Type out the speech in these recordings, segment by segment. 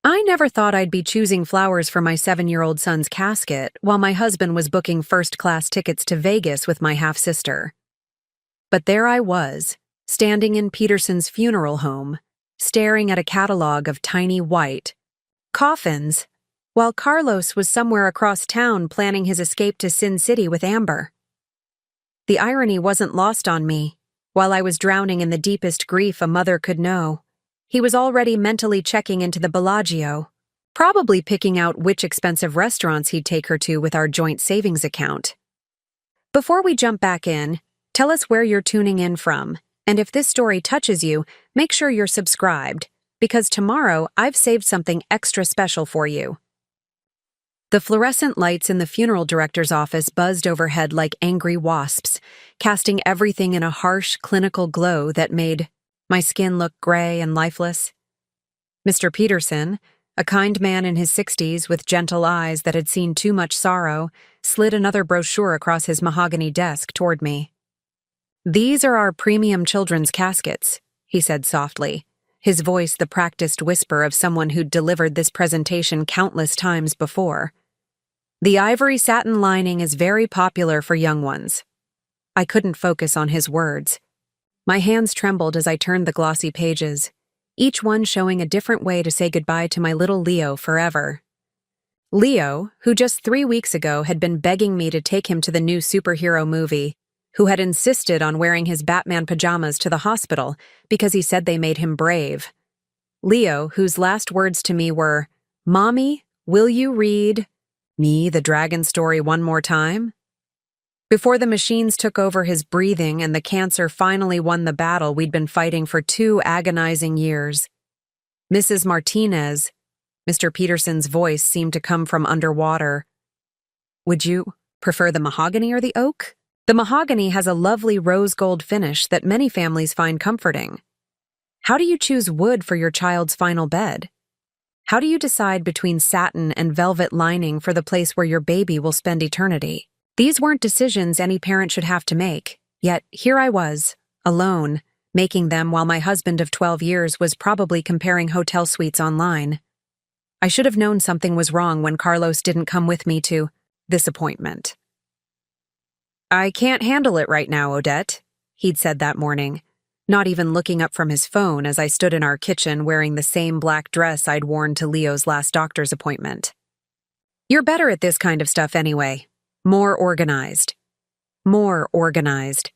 I never thought I'd be choosing flowers for my 7-year-old son's casket while my husband was booking first-class tickets to Vegas with my half-sister. But there I was, standing in Peterson's funeral home, staring at a catalog of tiny white coffins, while Carlos was somewhere across town planning his escape to Sin City with Amber. The irony wasn't lost on me. While I was drowning in the deepest grief a mother could know, he was already mentally checking into the Bellagio, probably picking out which expensive restaurants he'd take her to with our joint savings account. Before we jump back in, tell us where you're tuning in from, and if this story touches you, make sure you're subscribed, because tomorrow I've saved something extra special for you. The fluorescent lights in the funeral director's office buzzed overhead like angry wasps, casting everything in a harsh, clinical glow that made my skin looked gray and lifeless. Mr. Peterson, a kind man in his 60s with gentle eyes that had seen too much sorrow, slid another brochure across his mahogany desk toward me. "These are our premium children's caskets," he said softly, his voice the practiced whisper of someone who'd delivered this presentation countless times before. "The ivory satin lining is very popular for young ones." I couldn't focus on his words. My hands trembled as I turned the glossy pages, each one showing a different way to say goodbye to my little Leo forever. Leo, who just 3 weeks ago had been begging me to take him to the new superhero movie, who had insisted on wearing his Batman pajamas to the hospital because he said they made him brave. Leo, whose last words to me were, "Mommy, will you read me the dragon story one more time?" Before the machines took over his breathing and the cancer finally won the battle we'd been fighting for 2 agonizing years. "Mrs. Martinez," Mr. Peterson's voice seemed to come from underwater. "Would you prefer the mahogany or the oak? The mahogany has a lovely rose gold finish that many families find comforting. How do you choose wood for your child's final bed? How do you decide between satin and velvet lining for the place where your baby will spend eternity?" These weren't decisions any parent should have to make, yet here I was, alone, making them while my husband of 12 years was probably comparing hotel suites online. I should have known something was wrong when Carlos didn't come with me to this appointment. "I can't handle it right now, Odette," he'd said that morning, not even looking up from his phone as I stood in our kitchen wearing the same black dress I'd worn to Leo's last doctor's appointment. "You're better at this kind of stuff anyway. More organized. More organized.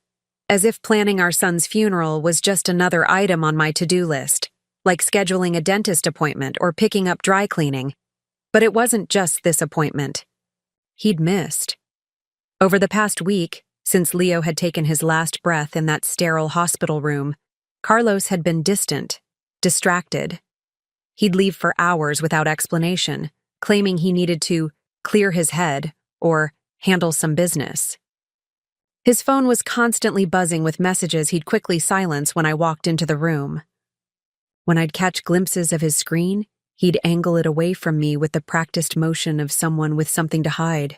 As if planning our son's funeral was just another item on my to-do list, like scheduling a dentist appointment or picking up dry cleaning. But it wasn't just this appointment. He'd missed. Over the past week, since Leo had taken his last breath in that sterile hospital room, Carlos had been distant, distracted. He'd leave for hours without explanation, claiming he needed to clear his head or handle some business. His phone was constantly buzzing with messages he'd quickly silence when I walked into the room. When I'd catch glimpses of his screen, he'd angle it away from me with the practiced motion of someone with something to hide.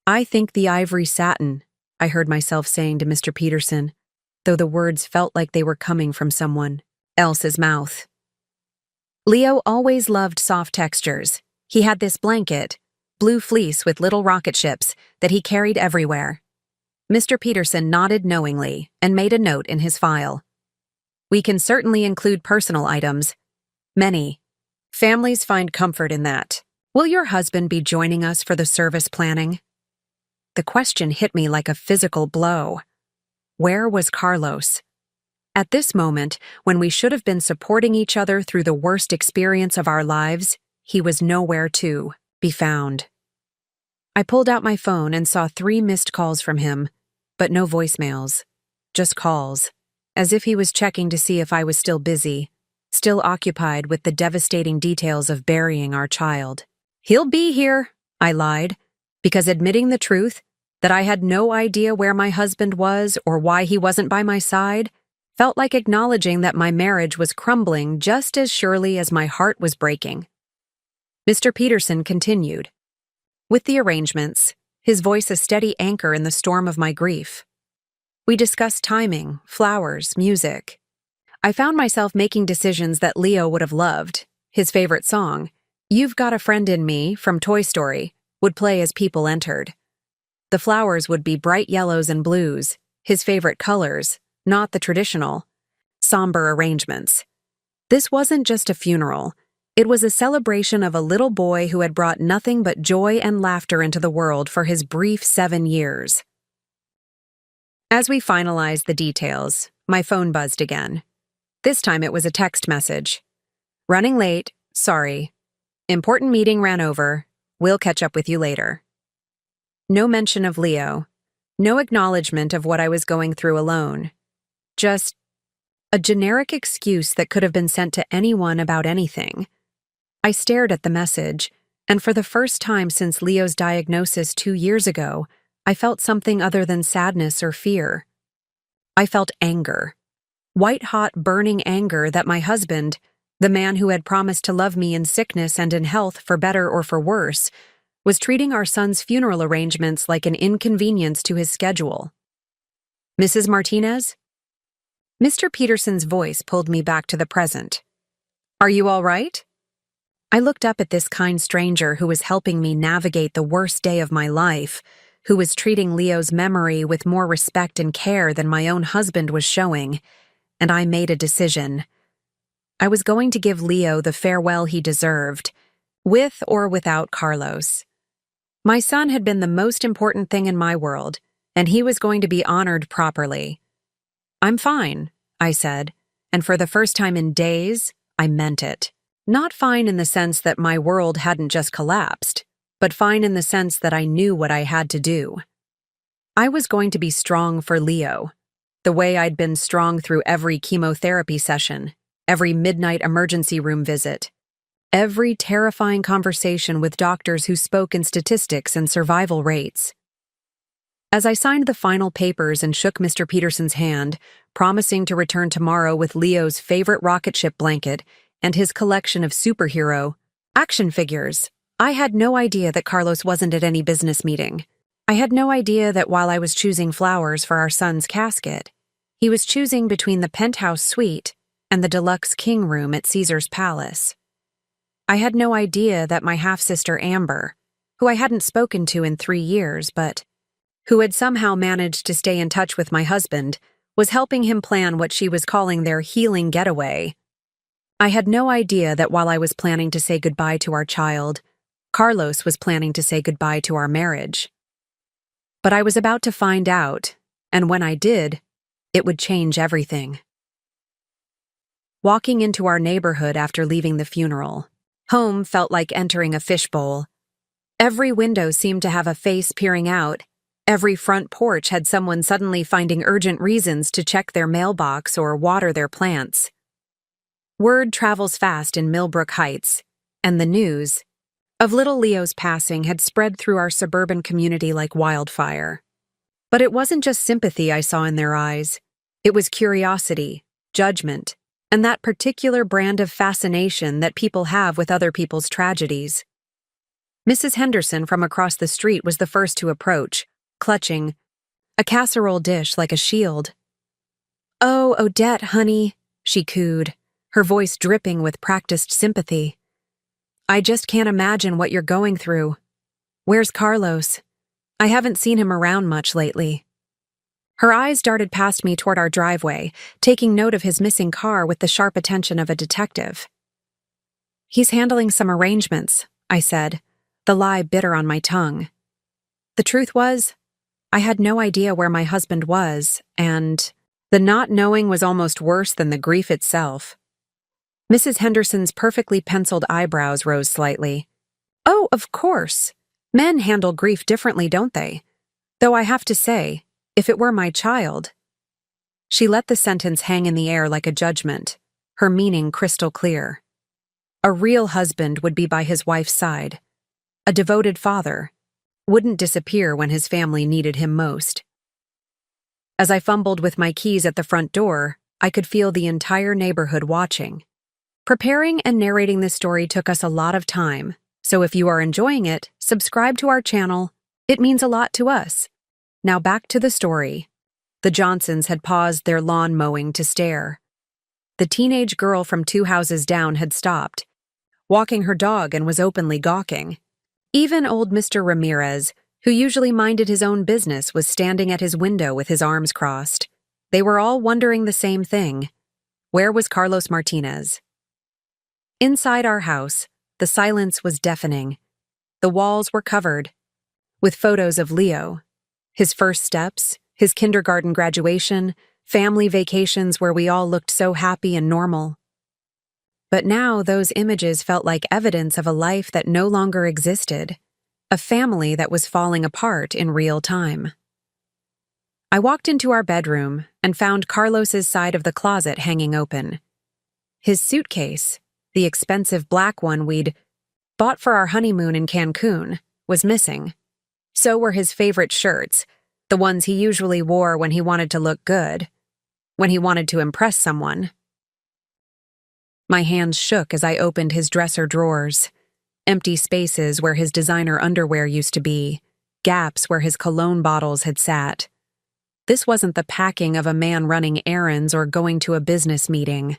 "I think the ivory satin," I heard myself saying to Mr. Peterson, though the words felt like they were coming from someone else's mouth. Leo always loved soft textures. He had this blanket, blue fleece with little rocket ships, that he carried everywhere. Mr. Peterson nodded knowingly and made a note in his file. "We can certainly include personal items. Many families find comfort in that. Will your husband be joining us for the service planning?" The question hit me like a physical blow. Where was Carlos? At this moment, when we should have been supporting each other through the worst experience of our lives, he was nowhere to be found. I pulled out my phone and saw 3 missed calls from him, but no voicemails, just calls, as if he was checking to see if I was still busy, still occupied with the devastating details of burying our child. "He'll be here," I lied, because admitting the truth, that I had no idea where my husband was or why he wasn't by my side, felt like acknowledging that my marriage was crumbling just as surely as my heart was breaking. Mr. Peterson continued. With the arrangements, his voice a steady anchor in the storm of my grief. We discussed timing, flowers, music. I found myself making decisions that Leo would have loved, His favorite song, "You've Got a Friend in Me" from Toy Story, would play as people entered. The flowers would be bright yellows and blues, his favorite colors, not the traditional, somber arrangements. This wasn't just a funeral. It was a celebration of a little boy who had brought nothing but joy and laughter into the world for his brief 7 years. As we finalized the details, my phone buzzed again. This time it was a text message. "Running late, sorry. Important meeting ran over. We'll catch up with you later." No mention of Leo. No acknowledgement of what I was going through alone. Just a generic excuse that could have been sent to anyone about anything. I stared at the message, and for the first time since Leo's diagnosis 2 years ago, I felt something other than sadness or fear. I felt anger. White-hot, burning anger that my husband, the man who had promised to love me in sickness and in health for better or for worse, was treating our son's funeral arrangements like an inconvenience to his schedule. "Mrs. Martinez?" Mr. Peterson's voice pulled me back to the present. "Are you all right?" I looked up at this kind stranger who was helping me navigate the worst day of my life, who was treating Leo's memory with more respect and care than my own husband was showing, and I made a decision. I was going to give Leo the farewell he deserved, with or without Carlos. My son had been the most important thing in my world, and he was going to be honored properly. "I'm fine," I said, and for the first time in days, I meant it. Not fine in the sense that my world hadn't just collapsed, but fine in the sense that I knew what I had to do. I was going to be strong for Leo, the way I'd been strong through every chemotherapy session, every midnight emergency room visit, every terrifying conversation with doctors who spoke in statistics and survival rates. As I signed the final papers and shook Mr. Peterson's hand, promising to return tomorrow with Leo's favorite rocket ship blanket and his collection of superhero action figures, I had no idea that Carlos wasn't at any business meeting. I had no idea that while I was choosing flowers for our son's casket, he was choosing between the penthouse suite and the deluxe king room at Caesar's Palace. I had no idea that my half-sister Amber, who I hadn't spoken to in 3 years, but who had somehow managed to stay in touch with my husband, was helping him plan what she was calling their healing getaway. I had no idea that while I was planning to say goodbye to our child, Carlos was planning to say goodbye to our marriage. But I was about to find out, and when I did, it would change everything. Walking into our neighborhood after leaving the funeral, home felt like entering a fishbowl. Every window seemed to have a face peering out. Every front porch had someone suddenly finding urgent reasons to check their mailbox or water their plants. Word travels fast in Millbrook Heights, and the news of little Leo's passing had spread through our suburban community like wildfire. But it wasn't just sympathy I saw in their eyes. It was curiosity, judgment, and that particular brand of fascination that people have with other people's tragedies. Mrs. Henderson from across the street was the first to approach, clutching a casserole dish like a shield. "Oh, Odette, honey," she cooed, her voice dripping with practiced sympathy. "I just can't imagine what you're going through. Where's Carlos? I haven't seen him around much lately." Her eyes darted past me toward our driveway, taking note of his missing car with the sharp attention of a detective. "He's handling some arrangements," I said, the lie bitter on my tongue. The truth was, I had no idea where my husband was, and the not knowing was almost worse than the grief itself. Mrs. Henderson's perfectly penciled eyebrows rose slightly. "Oh, of course. Men handle grief differently, don't they? Though I have to say, if it were my child..." She let the sentence hang in the air like a judgment, her meaning crystal clear. A real husband would be by his wife's side. A devoted father wouldn't disappear when his family needed him most. As I fumbled with my keys at the front door, I could feel the entire neighborhood watching. Preparing and narrating this story took us a lot of time, so if you are enjoying it, subscribe to our channel. It means a lot to us. Now back to the story. The Johnsons had paused their lawn mowing to stare. The teenage girl from 2 houses down had stopped, walking her dog and was openly gawking. Even old Mr. Ramirez, who usually minded his own business, was standing at his window with his arms crossed. They were all wondering the same thing. Where was Carlos Martinez? Inside our house, the silence was deafening. The walls were covered with photos of Leo, his first steps, his kindergarten graduation, family vacations where we all looked so happy and normal. But now those images felt like evidence of a life that no longer existed, a family that was falling apart in real time. I walked into our bedroom and found Carlos's side of the closet hanging open. His suitcase, the expensive black one we'd bought for our honeymoon in Cancun, was missing. So were his favorite shirts, the ones he usually wore when he wanted to look good, when he wanted to impress someone. My hands shook as I opened his dresser drawers, empty spaces where his designer underwear used to be, gaps where his cologne bottles had sat. This wasn't the packing of a man running errands or going to a business meeting.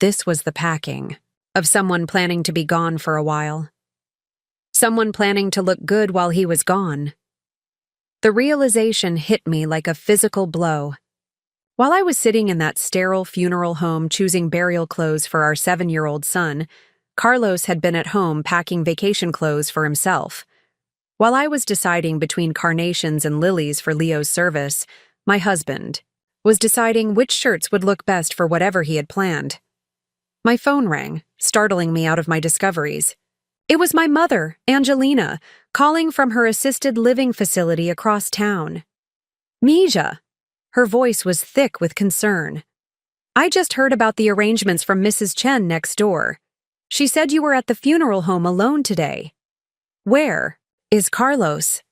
This was the packing of someone planning to be gone for a while. Someone planning to look good while he was gone. The realization hit me like a physical blow. While I was sitting in that sterile funeral home choosing burial clothes for our 7-year-old son, Carlos had been at home packing vacation clothes for himself. While I was deciding between carnations and lilies for Leo's service, my husband was deciding which shirts would look best for whatever he had planned. My phone rang, startling me out of my discoveries. It was my mother, Angelina, calling from her assisted living facility across town. Mija. Her voice was thick with concern. I just heard about the arrangements from Mrs. Chen next door. She said you were at the funeral home alone today. Where is Carlos?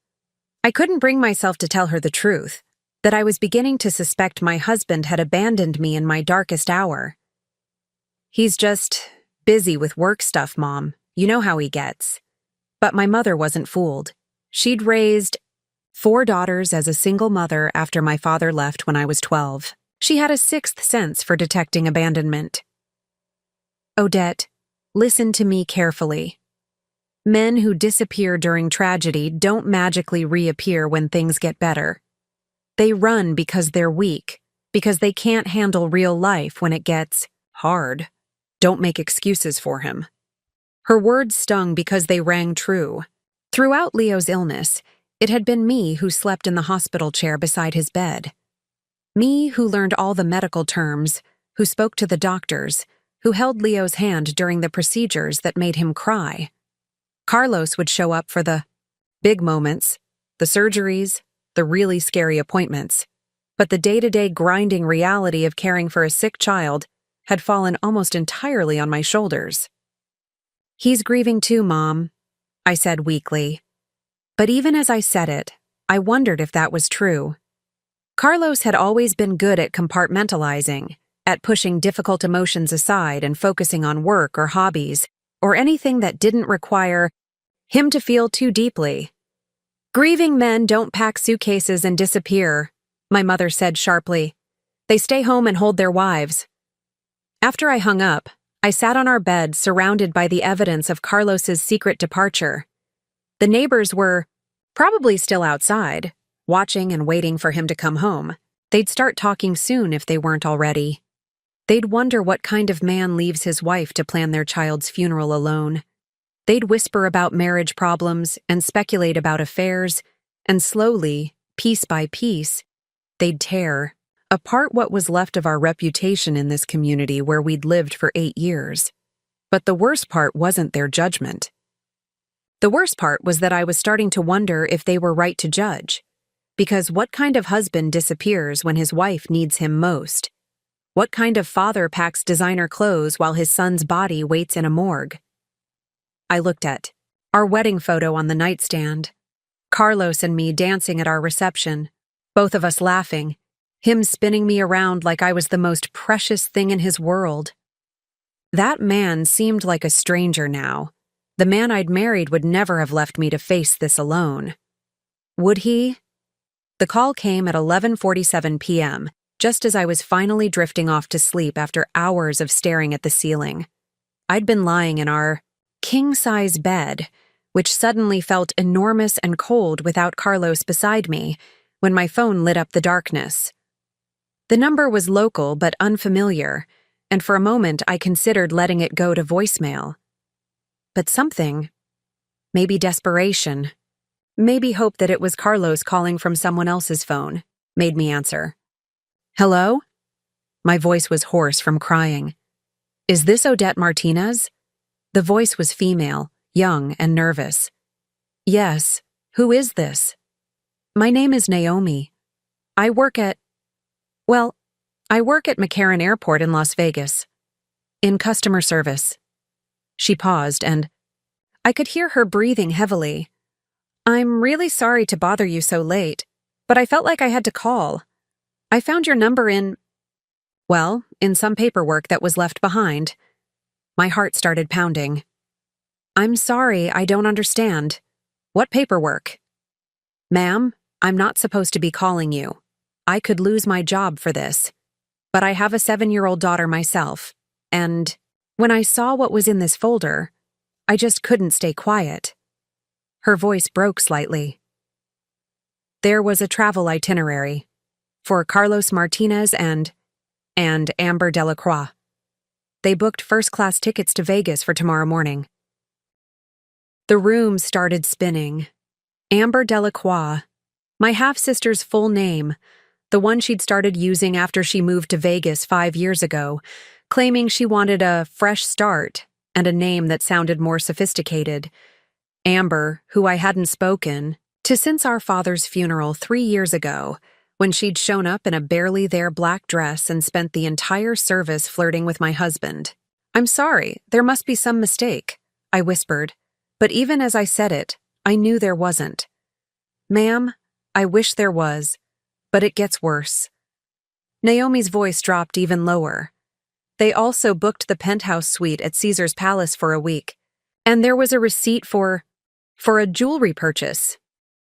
I couldn't bring myself to tell her the truth, that I was beginning to suspect my husband had abandoned me in my darkest hour. He's just busy with work stuff, Mom. You know how he gets. But my mother wasn't fooled. She'd raised 4 daughters as a single mother after my father left when I was 12. She had a sixth sense for detecting abandonment. Odette, listen to me carefully. Men who disappear during tragedy don't magically reappear when things get better. They run because they're weak, because they can't handle real life when it gets hard. Don't make excuses for him. Her words stung because they rang true. Throughout Leo's illness, it had been me who slept in the hospital chair beside his bed. Me who learned all the medical terms, who spoke to the doctors, who held Leo's hand during the procedures that made him cry. Carlos would show up for the big moments, the surgeries, the really scary appointments. But the day-to-day grinding reality of caring for a sick child had fallen almost entirely on my shoulders. He's grieving too, Mom, I said weakly. But even as I said it, I wondered if that was true. Carlos had always been good at compartmentalizing, at pushing difficult emotions aside and focusing on work or hobbies, or anything that didn't require him to feel too deeply. Grieving men don't pack suitcases and disappear, my mother said sharply. They stay home and hold their wives. After I hung up, I sat on our bed surrounded by the evidence of Carlos's secret departure. The neighbors were probably still outside, watching and waiting for him to come home. They'd start talking soon if they weren't already. They'd wonder what kind of man leaves his wife to plan their child's funeral alone. They'd whisper about marriage problems and speculate about affairs, and slowly, piece by piece, they'd tear apart what was left of our reputation in this community where we'd lived for 8 years. But the worst part wasn't their judgment. The worst part was that I was starting to wonder if they were right to judge. Because what kind of husband disappears when his wife needs him most? What kind of father packs designer clothes while his son's body waits in a morgue? I looked at our wedding photo on the nightstand. Carlos and me dancing at our reception, both of us laughing, him spinning me around like I was the most precious thing in his world. That man seemed like a stranger now. The man I'd married would never have left me to face this alone. Would he? The call came at 11:47 p.m., just as I was finally drifting off to sleep after hours of staring at the ceiling. I'd been lying in our king-size bed, which suddenly felt enormous and cold without Carlos beside me when my phone lit up the darkness. The number was local but unfamiliar, and for a moment I considered letting it go to voicemail. But something, maybe desperation, maybe hope that it was Carlos calling from someone else's phone, made me answer. "Hello?" My voice was hoarse from crying. "Is this Odette Martinez?" The voice was female, young and nervous. "Yes. Who is this?" "My name is Naomi. I work at McCarran Airport in Las Vegas. In customer service." She paused, and I could hear her breathing heavily. "I'm really sorry to bother you so late, but I felt like I had to call. I found your number in some paperwork that was left behind." My heart started pounding. "I'm sorry, I don't understand. What paperwork?" "Ma'am, I'm not supposed to be calling you. I could lose my job for this. But I have a 7-year-old daughter myself, and when I saw what was in this folder, I just couldn't stay quiet." Her voice broke slightly. There was a travel itinerary for Carlos Martinez and Amber Delacroix. They booked first-class tickets to Vegas for tomorrow morning. The room started spinning. Amber Delacroix, my half-sister's full name, the one she'd started using after she moved to Vegas 5 years ago, claiming she wanted a fresh start and a name that sounded more sophisticated. Amber, who I hadn't spoken to since our father's funeral 3 years ago, when she'd shown up in a barely there black dress and spent the entire service flirting with my husband. "I'm sorry, there must be some mistake," I whispered, but even as I said it, I knew there wasn't. "Ma'am, I wish there was, but it gets worse." Naomi's voice dropped even lower. "They also booked the penthouse suite at Caesar's Palace for a week, and there was a receipt for a jewelry purchase.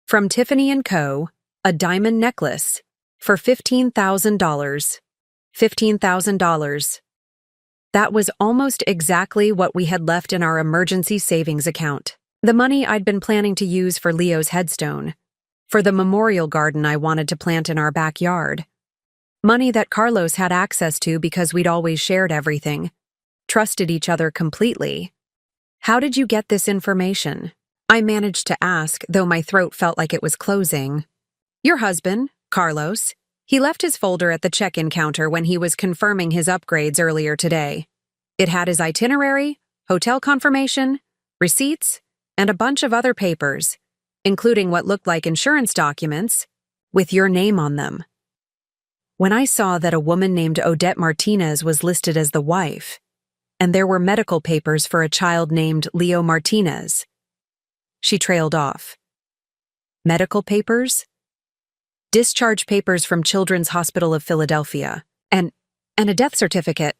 From Tiffany & Co., a diamond necklace for $15,000. $15,000. That was almost exactly what we had left in our emergency savings account. The money I'd been planning to use for Leo's headstone, for the memorial garden I wanted to plant in our backyard. Money that Carlos had access to because we'd always shared everything, trusted each other completely. "How did you get this information?" I managed to ask, though my throat felt like it was closing. "Your husband, Carlos. He left his folder at the check-in counter when he was confirming his upgrades earlier today. It had his itinerary, hotel confirmation, receipts, and a bunch of other papers, including what looked like insurance documents, with your name on them. When I saw that a woman named Odette Martinez was listed as the wife, and there were medical papers for a child named Leo Martinez." She trailed off. "Medical papers?" "Discharge papers from Children's Hospital of Philadelphia, and a death certificate.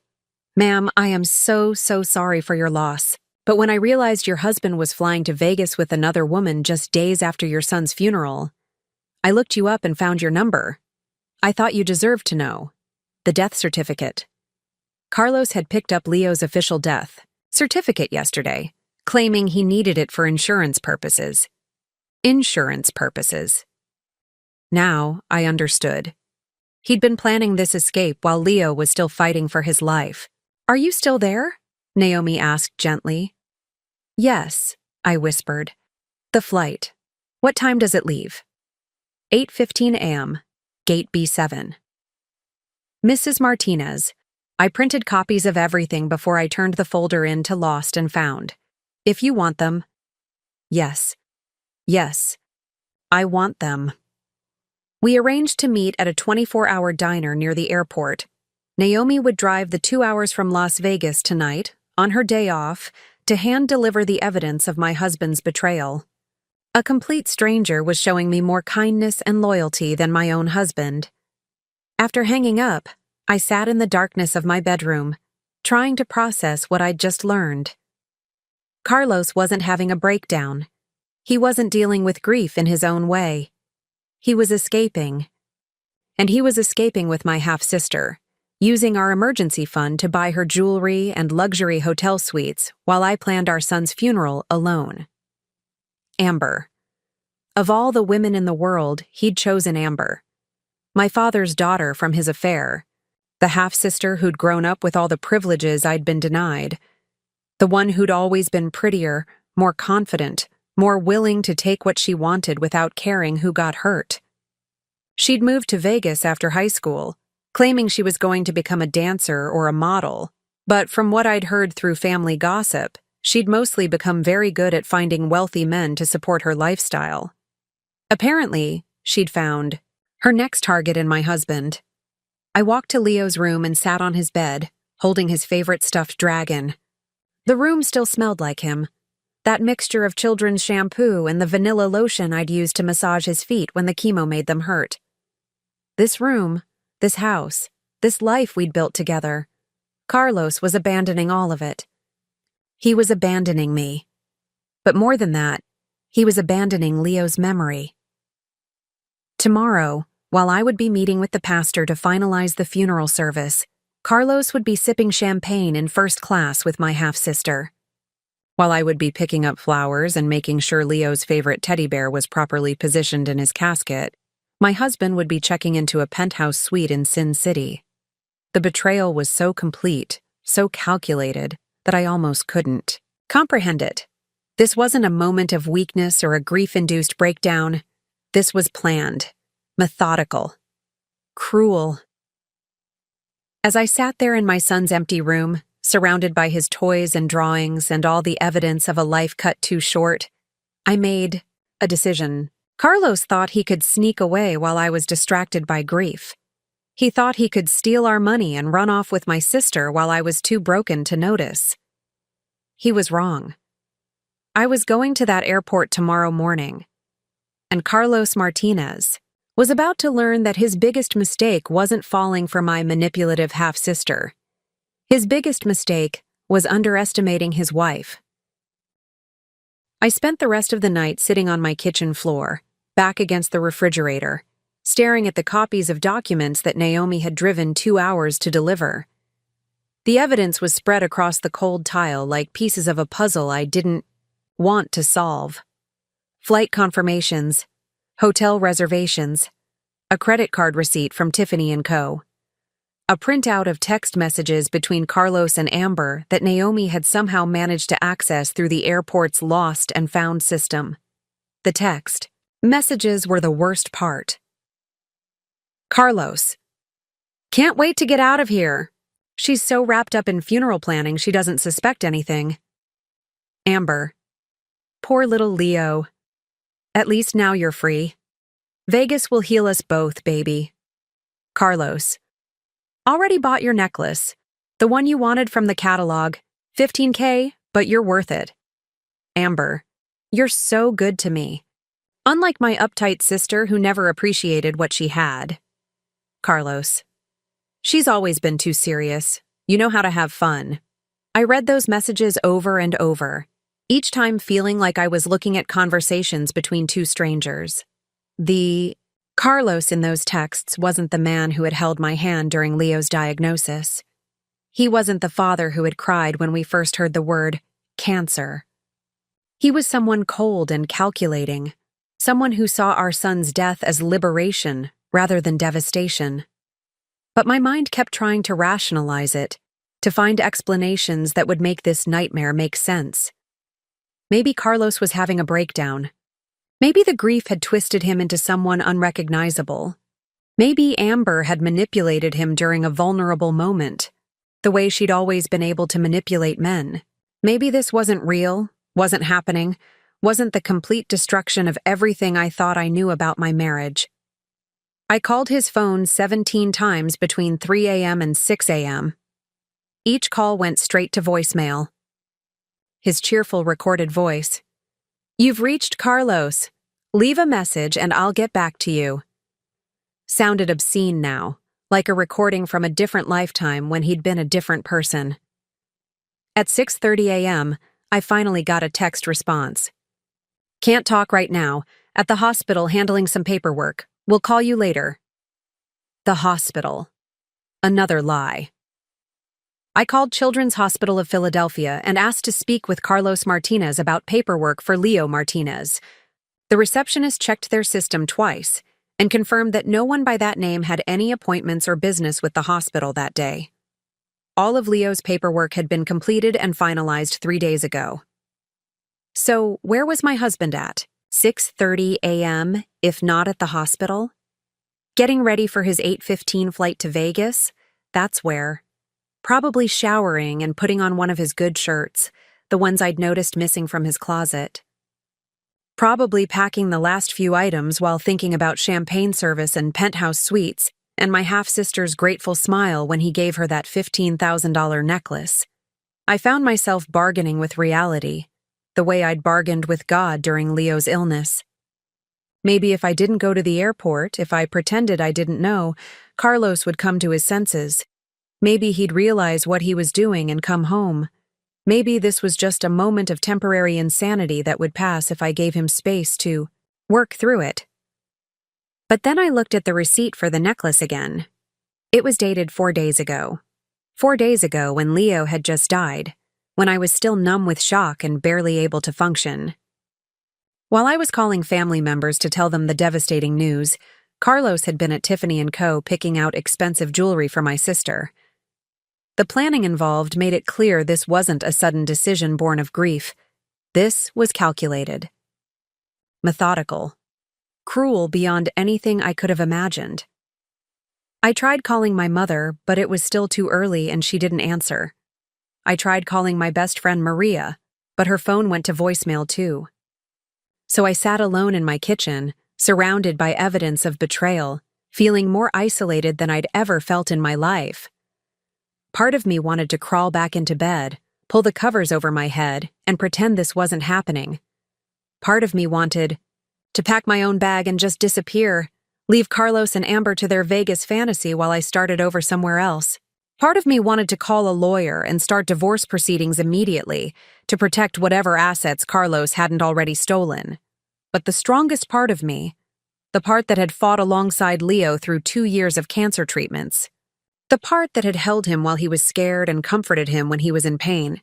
Ma'am, I am so sorry for your loss. But when I realized your husband was flying to Vegas with another woman just days after your son's funeral, I looked you up and found your number. I thought you deserved to know. The death certificate." Carlos had picked up Leo's official death certificate yesterday, claiming he needed it for insurance purposes. Insurance purposes. Now I understood. He'd been planning this escape while Leo was still fighting for his life. "Are you still there?" Naomi asked gently. "Yes," I whispered. "The flight. What time does it leave?" 8:15 a.m., Gate B7. "Mrs. Martinez, I printed copies of everything before I turned the folder in to Lost and Found. If you want them." Yes, I want them." We arranged to meet at a 24-hour diner near the airport. Naomi would drive the 2 hours from Las Vegas tonight, on her day off, to hand-deliver the evidence of my husband's betrayal. A complete stranger was showing me more kindness and loyalty than my own husband. After hanging up, I sat in the darkness of my bedroom, trying to process what I'd just learned. Carlos wasn't having a breakdown. He wasn't dealing with grief in his own way. He was escaping. And he was escaping with my half-sister, using our emergency fund to buy her jewelry and luxury hotel suites while I planned our son's funeral alone. Amber. Of all the women in the world, he'd chosen Amber. My father's daughter from his affair, the half-sister who'd grown up with all the privileges I'd been denied, the one who'd always been prettier, more confident, more willing to take what she wanted without caring who got hurt. She'd moved to Vegas after high school, claiming she was going to become a dancer or a model, but from what I'd heard through family gossip, she'd mostly become very good at finding wealthy men to support her lifestyle. Apparently, she'd found her next target in my husband. I walked to Leo's room and sat on his bed, holding his favorite stuffed dragon. The room still smelled like him. That mixture of children's shampoo and the vanilla lotion I'd used to massage his feet when the chemo made them hurt. This room, this house, this life we'd built together. Carlos was abandoning all of it. He was abandoning me. But more than that, he was abandoning Leo's memory. Tomorrow, while I would be meeting with the pastor to finalize the funeral service, Carlos would be sipping champagne in first class with my half-sister. While I would be picking up flowers and making sure Leo's favorite teddy bear was properly positioned in his casket, my husband would be checking into a penthouse suite in Sin City. The betrayal was so complete, so calculated, that I almost couldn't comprehend it. This wasn't a moment of weakness or a grief-induced breakdown. This was planned, methodical, cruel. As I sat there in my son's empty room, surrounded by his toys and drawings and all the evidence of a life cut too short, I made a decision. Carlos thought he could sneak away while I was distracted by grief. He thought he could steal our money and run off with my sister while I was too broken to notice. He was wrong. I was going to that airport tomorrow morning, and Carlos Martinez was about to learn that his biggest mistake wasn't falling for my manipulative half-sister. His biggest mistake was underestimating his wife. I spent the rest of the night sitting on my kitchen floor, back against the refrigerator, staring at the copies of documents that Naomi had driven 2 hours to deliver. The evidence was spread across the cold tile like pieces of a puzzle I didn't want to solve. Flight confirmations, hotel reservations, a credit card receipt from Tiffany & Co., a printout of text messages between Carlos and Amber that Naomi had somehow managed to access through the airport's lost and found system. The text messages were the worst part. Carlos. Can't wait to get out of here. She's so wrapped up in funeral planning she doesn't suspect anything. Amber. Poor little Leo. At least now you're free. Vegas will heal us both, baby. Carlos. Already bought your necklace. The one you wanted from the catalog. $15K, but you're worth it. Amber. You're so good to me. Unlike my uptight sister who never appreciated what she had. Carlos. She's always been too serious. You know how to have fun. I read those messages over and over, each time feeling like I was looking at conversations between two strangers. The Carlos in those texts wasn't the man who had held my hand during Leo's diagnosis. He wasn't the father who had cried when we first heard the word cancer. He was someone cold and calculating, someone who saw our son's death as liberation rather than devastation. But my mind kept trying to rationalize it, to find explanations that would make this nightmare make sense. Maybe Carlos was having a breakdown. Maybe the grief had twisted him into someone unrecognizable. Maybe Amber had manipulated him during a vulnerable moment, the way she'd always been able to manipulate men. Maybe this wasn't real, wasn't happening, wasn't the complete destruction of everything I thought I knew about my marriage. I called his phone 17 times between 3 a.m. and 6 a.m. Each call went straight to voicemail. His cheerful recorded voice. You've reached Carlos. Leave a message and I'll get back to you. Sounded obscene now, like a recording from a different lifetime when he'd been a different person. At 6:30 a.m., I finally got a text response. Can't talk right now. At the hospital handling some paperwork. We'll call you later. The hospital. Another lie. I called Children's Hospital of Philadelphia and asked to speak with Carlos Martinez about paperwork for Leo Martinez. The receptionist checked their system twice and confirmed that no one by that name had any appointments or business with the hospital that day. All of Leo's paperwork had been completed and finalized 3 days ago. So, where was my husband at? 6:30 a.m., if not at the hospital? Getting ready for his 8:15 flight to Vegas? That's where. Probably showering and putting on one of his good shirts, the ones I'd noticed missing from his closet. Probably packing the last few items while thinking about champagne service and penthouse suites and my half-sister's grateful smile when he gave her that $15,000 necklace. I found myself bargaining with reality, the way I'd bargained with God during Leo's illness. Maybe if I didn't go to the airport, if I pretended I didn't know, Carlos would come to his senses. Maybe he'd realize what he was doing and come home. Maybe this was just a moment of temporary insanity that would pass if I gave him space to work through it. But then I looked at the receipt for the necklace again. It was dated 4 days ago. 4 days ago when Leo had just died, when I was still numb with shock and barely able to function. While I was calling family members to tell them the devastating news, Carlos had been at Tiffany & Co. picking out expensive jewelry for my sister. The planning involved made it clear this wasn't a sudden decision born of grief. This was calculated. Methodical. Cruel beyond anything I could have imagined. I tried calling my mother, but it was still too early and she didn't answer. I tried calling my best friend Maria, but her phone went to voicemail too. So I sat alone in my kitchen, surrounded by evidence of betrayal, feeling more isolated than I'd ever felt in my life. Part of me wanted to crawl back into bed, pull the covers over my head, and pretend this wasn't happening. Part of me wanted to pack my own bag and just disappear, leave Carlos and Amber to their Vegas fantasy while I started over somewhere else. Part of me wanted to call a lawyer and start divorce proceedings immediately to protect whatever assets Carlos hadn't already stolen. But the strongest part of me, the part that had fought alongside Leo through 2 years of cancer treatments, the part that had held him while he was scared and comforted him when he was in pain,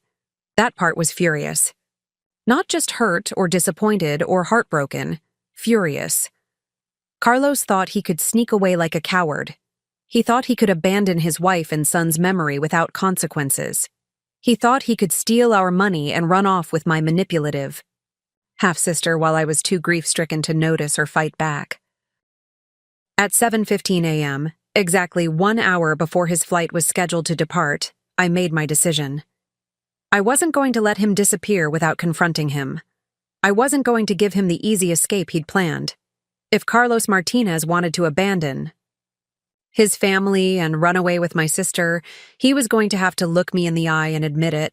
that part was furious. Not just hurt or disappointed or heartbroken, furious. Carlos thought he could sneak away like a coward. He thought he could abandon his wife and son's memory without consequences. He thought he could steal our money and run off with my manipulative half-sister while I was too grief-stricken to notice or fight back. At 7:15 a.m., exactly 1 hour before his flight was scheduled to depart, I made my decision. I wasn't going to let him disappear without confronting him. I wasn't going to give him the easy escape he'd planned. If Carlos Martinez wanted to abandon his family and run away with my sister, he was going to have to look me in the eye and admit it.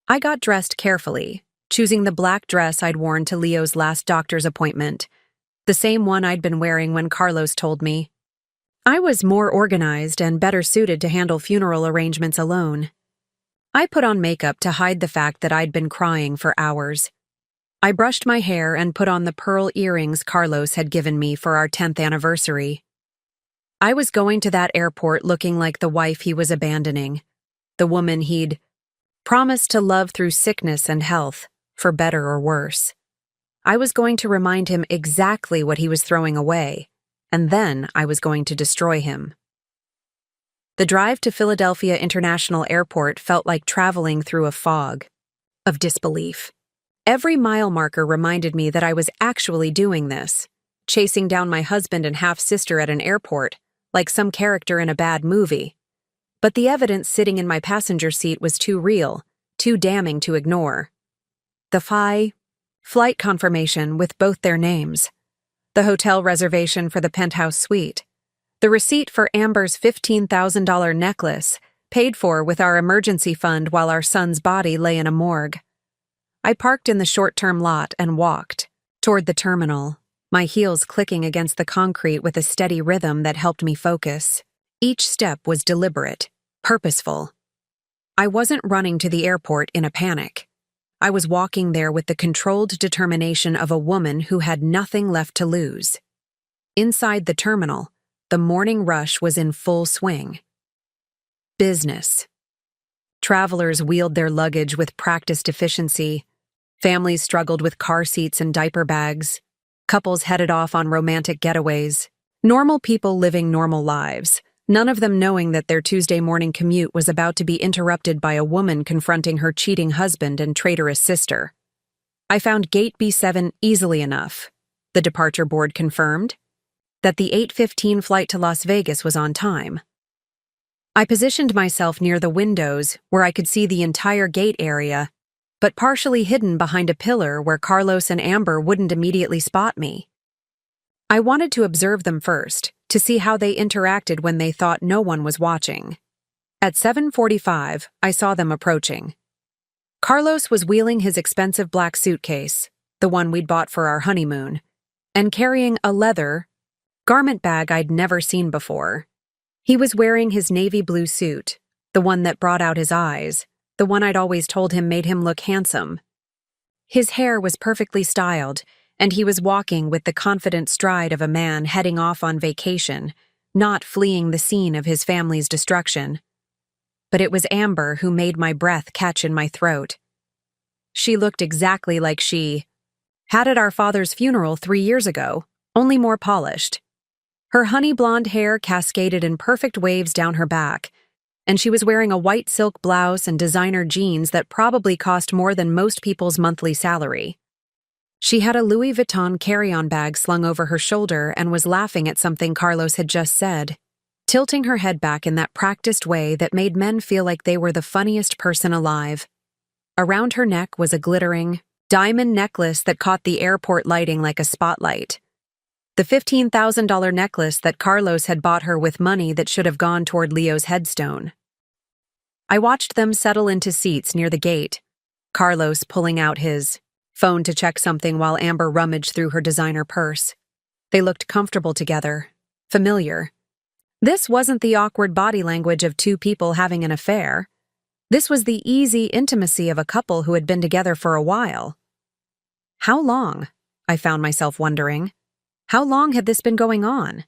I got dressed carefully, choosing the black dress I'd worn to Leo's last doctor's appointment, the same one I'd been wearing when Carlos told me. I was more organized and better suited to handle funeral arrangements alone. I put on makeup to hide the fact that I'd been crying for hours. I brushed my hair and put on the pearl earrings Carlos had given me for our 10th anniversary. I was going to that airport looking like the wife he was abandoning, the woman he'd promised to love through sickness and health, for better or worse. I was going to remind him exactly what he was throwing away, and then I was going to destroy him. The drive to Philadelphia International Airport felt like traveling through a fog of disbelief. Every mile marker reminded me that I was actually doing this, chasing down my husband and half-sister at an airport, like some character in a bad movie. But the evidence sitting in my passenger seat was too real, too damning to ignore. The flight confirmation with both their names, the hotel reservation for the penthouse suite, the receipt for Amber's $15,000 necklace, paid for with our emergency fund while our son's body lay in a morgue. I parked in the short-term lot and walked toward the terminal, my heels clicking against the concrete with a steady rhythm that helped me focus. Each step was deliberate, purposeful. I wasn't running to the airport in a panic. I was walking there with the controlled determination of a woman who had nothing left to lose. Inside the terminal, the morning rush was in full swing. Business. Travelers wheeled their luggage with practiced efficiency. Families struggled with car seats and diaper bags. Couples headed off on romantic getaways. Normal people living normal lives, none of them knowing that their Tuesday morning commute was about to be interrupted by a woman confronting her cheating husband and traitorous sister. I found Gate B7 easily enough. The departure board confirmed that the 8:15 flight to Las Vegas was on time. I positioned myself near the windows where I could see the entire gate area, but partially hidden behind a pillar where Carlos and Amber wouldn't immediately spot me. I wanted to observe them first, to see how they interacted when they thought no one was watching. At 7:45, I saw them approaching. Carlos was wheeling his expensive black suitcase, the one we'd bought for our honeymoon, and carrying a leather garment bag I'd never seen before. He was wearing his navy blue suit, the one that brought out his eyes, the one I'd always told him made him look handsome. His hair was perfectly styled, and he was walking with the confident stride of a man heading off on vacation, not fleeing the scene of his family's destruction. But it was Amber who made my breath catch in my throat. She looked exactly like she had at our father's funeral 3 years ago, only more polished. Her honey blonde hair cascaded in perfect waves down her back, and she was wearing a white silk blouse and designer jeans that probably cost more than most people's monthly salary. She had a Louis Vuitton carry-on bag slung over her shoulder and was laughing at something Carlos had just said, tilting her head back in that practiced way that made men feel like they were the funniest person alive. Around her neck was a glittering diamond necklace that caught the airport lighting like a spotlight. The $15,000 necklace that Carlos had bought her with money that should have gone toward Leo's headstone. I watched them settle into seats near the gate, Carlos pulling out his phone to check something while Amber rummaged through her designer purse. They looked comfortable together, familiar. This wasn't the awkward body language of two people having an affair. This was the easy intimacy of a couple who had been together for a while. How long? I found myself wondering. How long had this been going on?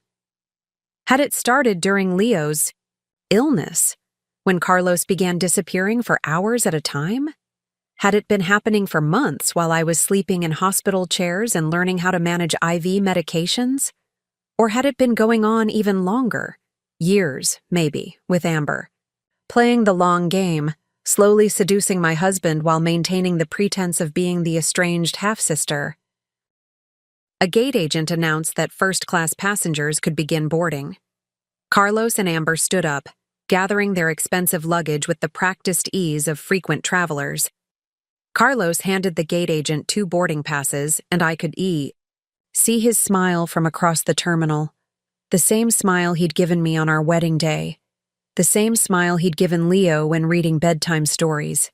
Had it started during Leo's illness, when Carlos began disappearing for hours at a time? Had it been happening for months while I was sleeping in hospital chairs and learning how to manage IV medications? Or had it been going on even longer? Years, maybe, with Amber. Playing the long game, slowly seducing my husband while maintaining the pretense of being the estranged half-sister. A gate agent announced that first-class passengers could begin boarding. Carlos and Amber stood up, gathering their expensive luggage with the practiced ease of frequent travelers. Carlos handed the gate agent 2 boarding passes, and I could see his smile from across the terminal. The same smile he'd given me on our wedding day. The same smile he'd given Leo when reading bedtime stories.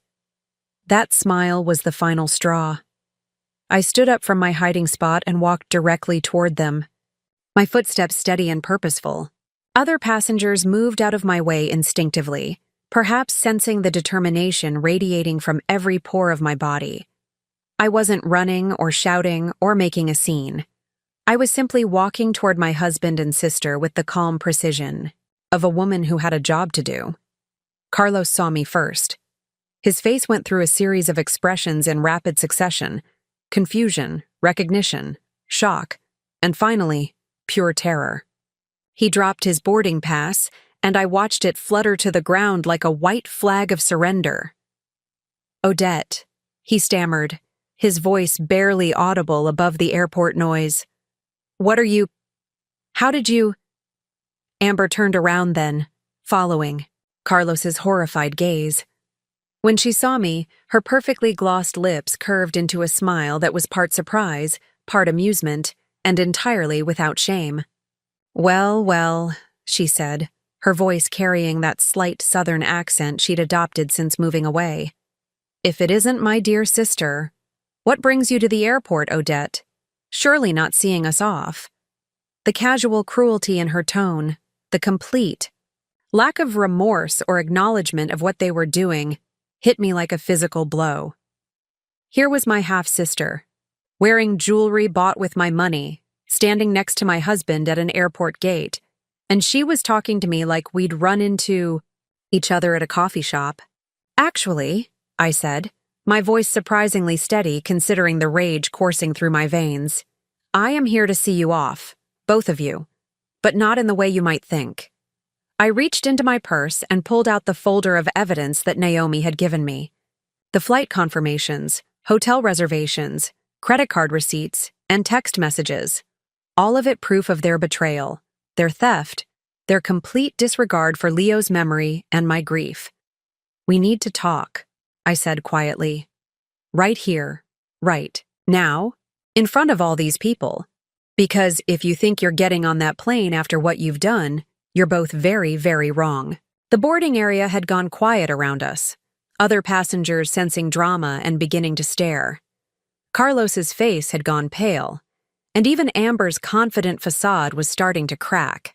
That smile was the final straw. I stood up from my hiding spot and walked directly toward them, my footsteps steady and purposeful. Other passengers moved out of my way instinctively, perhaps sensing the determination radiating from every pore of my body. I wasn't running or shouting or making a scene. I was simply walking toward my husband and sister with the calm precision of a woman who had a job to do. Carlos saw me first. His face went through a series of expressions in rapid succession: confusion, recognition, shock, and finally, pure terror. He dropped his boarding pass, and I watched it flutter to the ground like a white flag of surrender. "Odette," he stammered, his voice barely audible above the airport noise. "What are you? How did you?" Amber turned around then, following Carlos's horrified gaze. When she saw me, her perfectly glossed lips curved into a smile that was part surprise, part amusement, and entirely without shame. "Well, well," she said, her voice carrying that slight southern accent she'd adopted since moving away. "If it isn't my dear sister, what brings you to the airport, Odette? Surely not seeing us off." The casual cruelty in her tone, the complete lack of remorse or acknowledgement of what they were doing, hit me like a physical blow. Here was my half-sister, wearing jewelry bought with my money, standing next to my husband at an airport gate, and she was talking to me like we'd run into each other at a coffee shop. Actually, I said, my voice surprisingly steady considering the rage coursing through my veins, I am here to see you off, both of you, but not in the way you might think. I reached into my purse and pulled out the folder of evidence that Naomi had given me. The flight confirmations, hotel reservations, credit card receipts, and text messages. All of it proof of their betrayal, their theft, their complete disregard for Leo's memory and my grief. We need to talk, I said quietly. Right here, right now, in front of all these people. Because if you think you're getting on that plane after what you've done, you're both very, very wrong. The boarding area had gone quiet around us, other passengers sensing drama and beginning to stare. Carlos's face had gone pale, and even Amber's confident facade was starting to crack.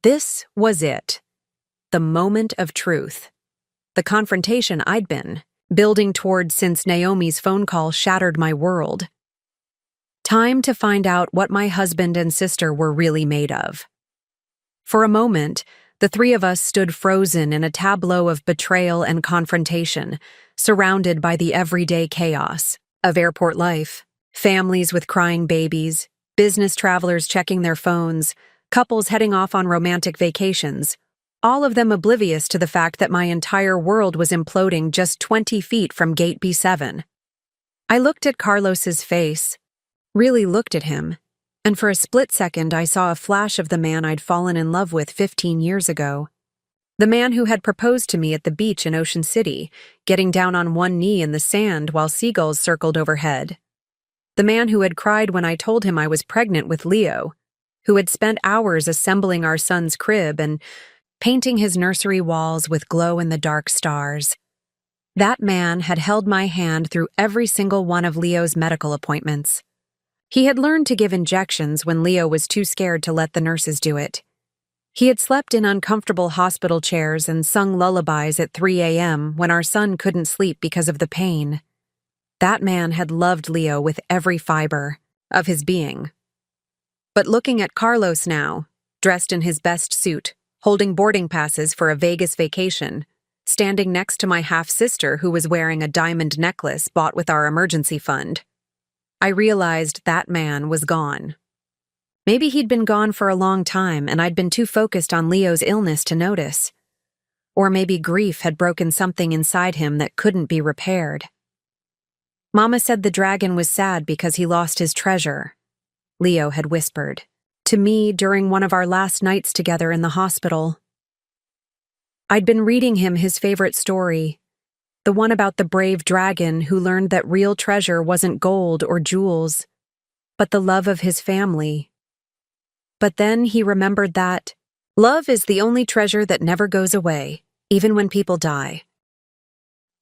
This was it. The moment of truth. The confrontation I'd been building toward since Naomi's phone call shattered my world. Time to find out what my husband and sister were really made of. For a moment, the three of us stood frozen in a tableau of betrayal and confrontation, surrounded by the everyday chaos of airport life, families with crying babies, business travelers checking their phones, couples heading off on romantic vacations, all of them oblivious to the fact that my entire world was imploding just 20 feet from Gate B7. I looked at Carlos's face, really looked at him, and for a split second I saw a flash of the man I'd fallen in love with 15 years ago. The man who had proposed to me at the beach in Ocean City, getting down on one knee in the sand while seagulls circled overhead. The man who had cried when I told him I was pregnant with Leo, who had spent hours assembling our son's crib and painting his nursery walls with glow-in-the-dark stars. That man had held my hand through every single one of Leo's medical appointments. He had learned to give injections when Leo was too scared to let the nurses do it. He had slept in uncomfortable hospital chairs and sung lullabies at 3 a.m. when our son couldn't sleep because of the pain. That man had loved Leo with every fiber of his being. But looking at Carlos now, dressed in his best suit, holding boarding passes for a Vegas vacation, standing next to my half-sister who was wearing a diamond necklace bought with our emergency fund, I realized that man was gone. Maybe he'd been gone for a long time and I'd been too focused on Leo's illness to notice. Or maybe grief had broken something inside him that couldn't be repaired. Mama said the dragon was sad because he lost his treasure, Leo had whispered to me during one of our last nights together in the hospital. I'd been reading him his favorite story, the one about the brave dragon who learned that real treasure wasn't gold or jewels, but the love of his family. But then he remembered that love is the only treasure that never goes away, even when people die.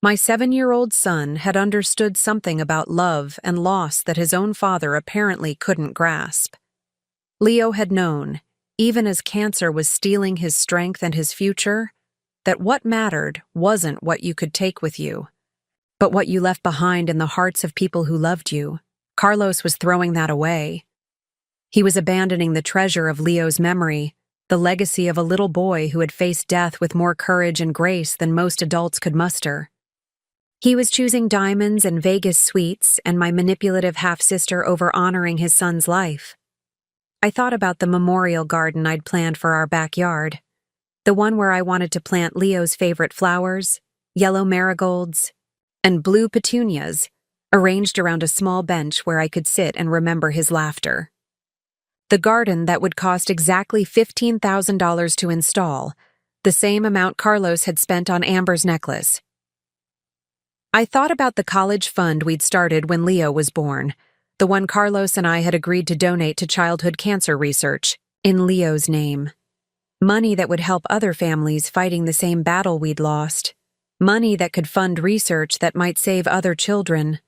My 7-year-old son had understood something about love and loss that his own father apparently couldn't grasp. Leo had known, even as cancer was stealing his strength and his future, that what mattered wasn't what you could take with you, but what you left behind in the hearts of people who loved you. Carlos was throwing that away. He was abandoning the treasure of Leo's memory, the legacy of a little boy who had faced death with more courage and grace than most adults could muster. He was choosing diamonds and Vegas suites and my manipulative half-sister over honoring his son's life. I thought about the memorial garden I'd planned for our backyard, the one where I wanted to plant Leo's favorite flowers, yellow marigolds, and blue petunias, arranged around a small bench where I could sit and remember his laughter. The garden that would cost exactly $15,000 to install, the same amount Carlos had spent on Amber's necklace. I thought about the college fund we'd started when Leo was born, the one Carlos and I had agreed to donate to childhood cancer research, in Leo's name. Money that would help other families fighting the same battle we'd lost. Money that could fund research that might save other children.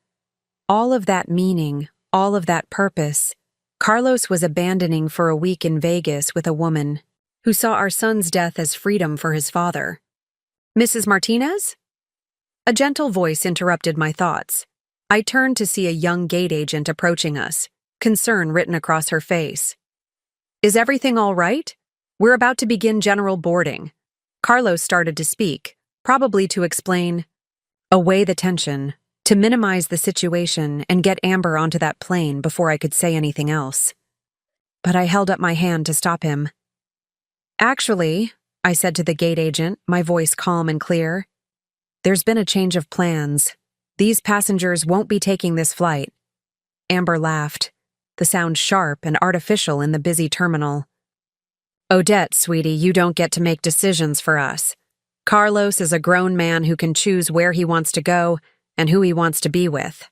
All of that meaning, all of that purpose, Carlos was abandoning for a week in Vegas with a woman who saw our son's death as freedom for his father. Mrs. Martinez? A gentle voice interrupted my thoughts. I turned to see a young gate agent approaching us, concern written across her face. Is everything all right? We're about to begin general boarding. Carlos started to speak, probably to explain away the tension, to minimize the situation and get Amber onto that plane before I could say anything else. But I held up my hand to stop him. Actually, I said to the gate agent, my voice calm and clear, there's been a change of plans. These passengers won't be taking this flight. Amber laughed, the sound sharp and artificial in the busy terminal. Odette, sweetie, you don't get to make decisions for us. Carlos is a grown man who can choose where he wants to go and who he wants to be with.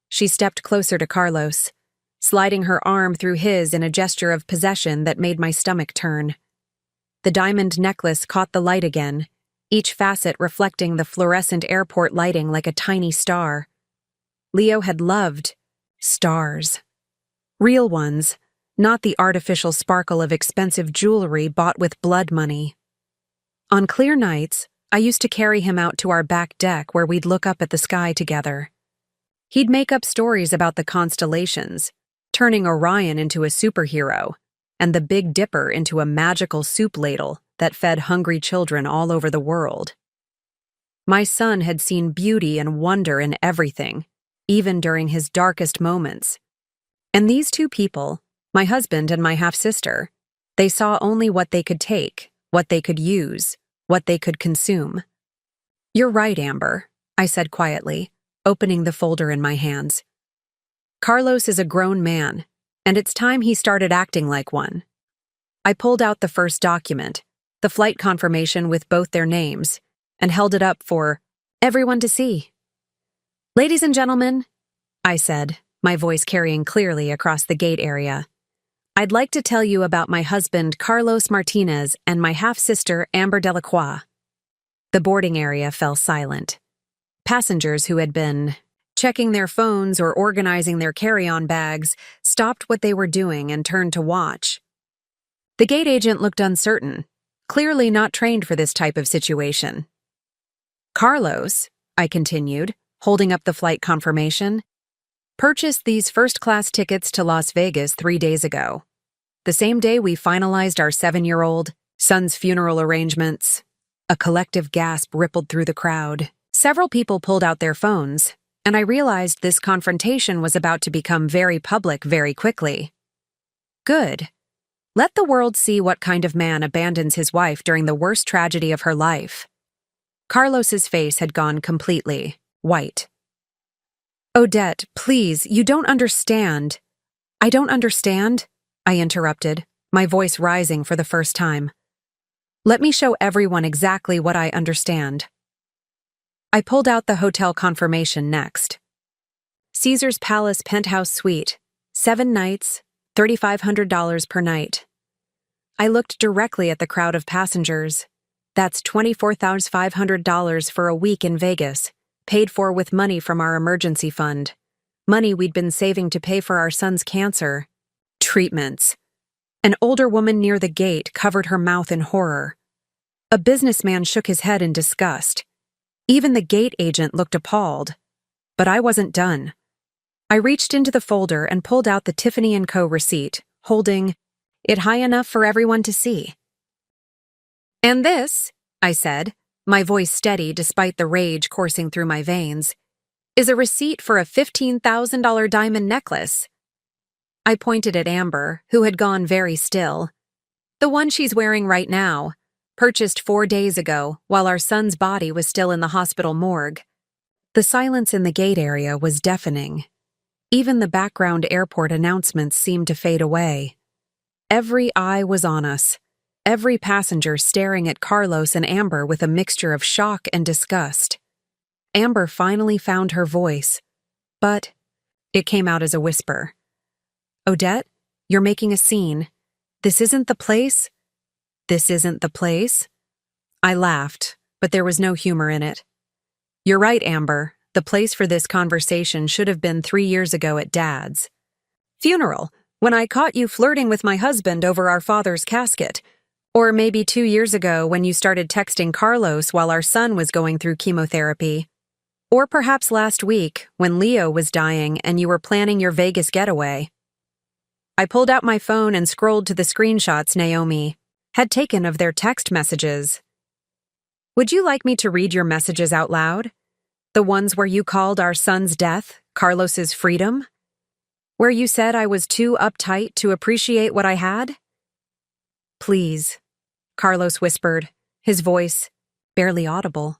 She stepped closer to Carlos, sliding her arm through his in a gesture of possession that made my stomach turn. The diamond necklace caught the light again, each facet reflecting the fluorescent airport lighting like a tiny star. Leo had loved stars. Real ones, not the artificial sparkle of expensive jewelry bought with blood money. On clear nights, I used to carry him out to our back deck where we'd look up at the sky together. He'd make up stories about the constellations, turning Orion into a superhero, and the Big Dipper into a magical soup ladle that fed hungry children all over the world. My son had seen beauty and wonder in everything, even during his darkest moments. And these two people, my husband and my half-sister, they saw only what they could take, what they could use, what they could consume. You're right, Amber, I said quietly, opening the folder in my hands. Carlos is a grown man, and it's time he started acting like one. I pulled out the first document, the flight confirmation with both their names, and held it up for everyone to see. Ladies and gentlemen, I said, my voice carrying clearly across the gate area, I'd like to tell you about my husband Carlos Martinez and my half-sister Amber Delacroix. The boarding area fell silent. Passengers who had been checking their phones or organizing their carry-on bags stopped what they were doing and turned to watch. The gate agent looked uncertain, clearly not trained for this type of situation. Carlos, I continued, holding up the flight confirmation, purchased these first-class tickets to Las Vegas 3 days ago. The same day we finalized our 7-year-old son's funeral arrangements. A collective gasp rippled through the crowd. Several people pulled out their phones, and I realized this confrontation was about to become very public very quickly. Good. Let the world see what kind of man abandons his wife during the worst tragedy of her life. Carlos's face had gone completely white. Odette, please, you don't understand. I don't understand, I interrupted, my voice rising for the first time. Let me show everyone exactly what I understand. I pulled out the hotel confirmation next. Caesar's Palace Penthouse Suite, 7 nights, $3,500 per night. I looked directly at the crowd of passengers. That's $24,500 for a week in Vegas, paid for with money from our emergency fund. Money we'd been saving to pay for our son's cancer treatments. An older woman near the gate covered her mouth in horror. A businessman shook his head in disgust. Even the gate agent looked appalled. But I wasn't done. I reached into the folder and pulled out the Tiffany & Co. receipt, holding it high enough for everyone to see. And this, I said, my voice steady despite the rage coursing through my veins, is a receipt for a $15,000 diamond necklace. I pointed at Amber, who had gone very still. The one she's wearing right now, purchased 4 days ago while our son's body was still in the hospital morgue. The silence in the gate area was deafening. Even the background airport announcements seemed to fade away. Every eye was on us, every passenger staring at Carlos and Amber with a mixture of shock and disgust. Amber finally found her voice, but it came out as a whisper. Odette, you're making a scene. This isn't the place. This isn't the place. I laughed, but there was no humor in it. You're right, Amber. The place for this conversation should have been 3 years ago at Dad's funeral, when I caught you flirting with my husband over our father's casket. Or maybe 2 years ago when you started texting Carlos while our son was going through chemotherapy. Or perhaps last week when Leo was dying and you were planning your Vegas getaway. I pulled out my phone and scrolled to the screenshots, Naomi. had taken of their text messages. Would you like me to read your messages out loud? The ones where you called our son's death Carlos's freedom? Where you said I was too uptight to appreciate what I had? Please, Carlos whispered, his voice barely audible.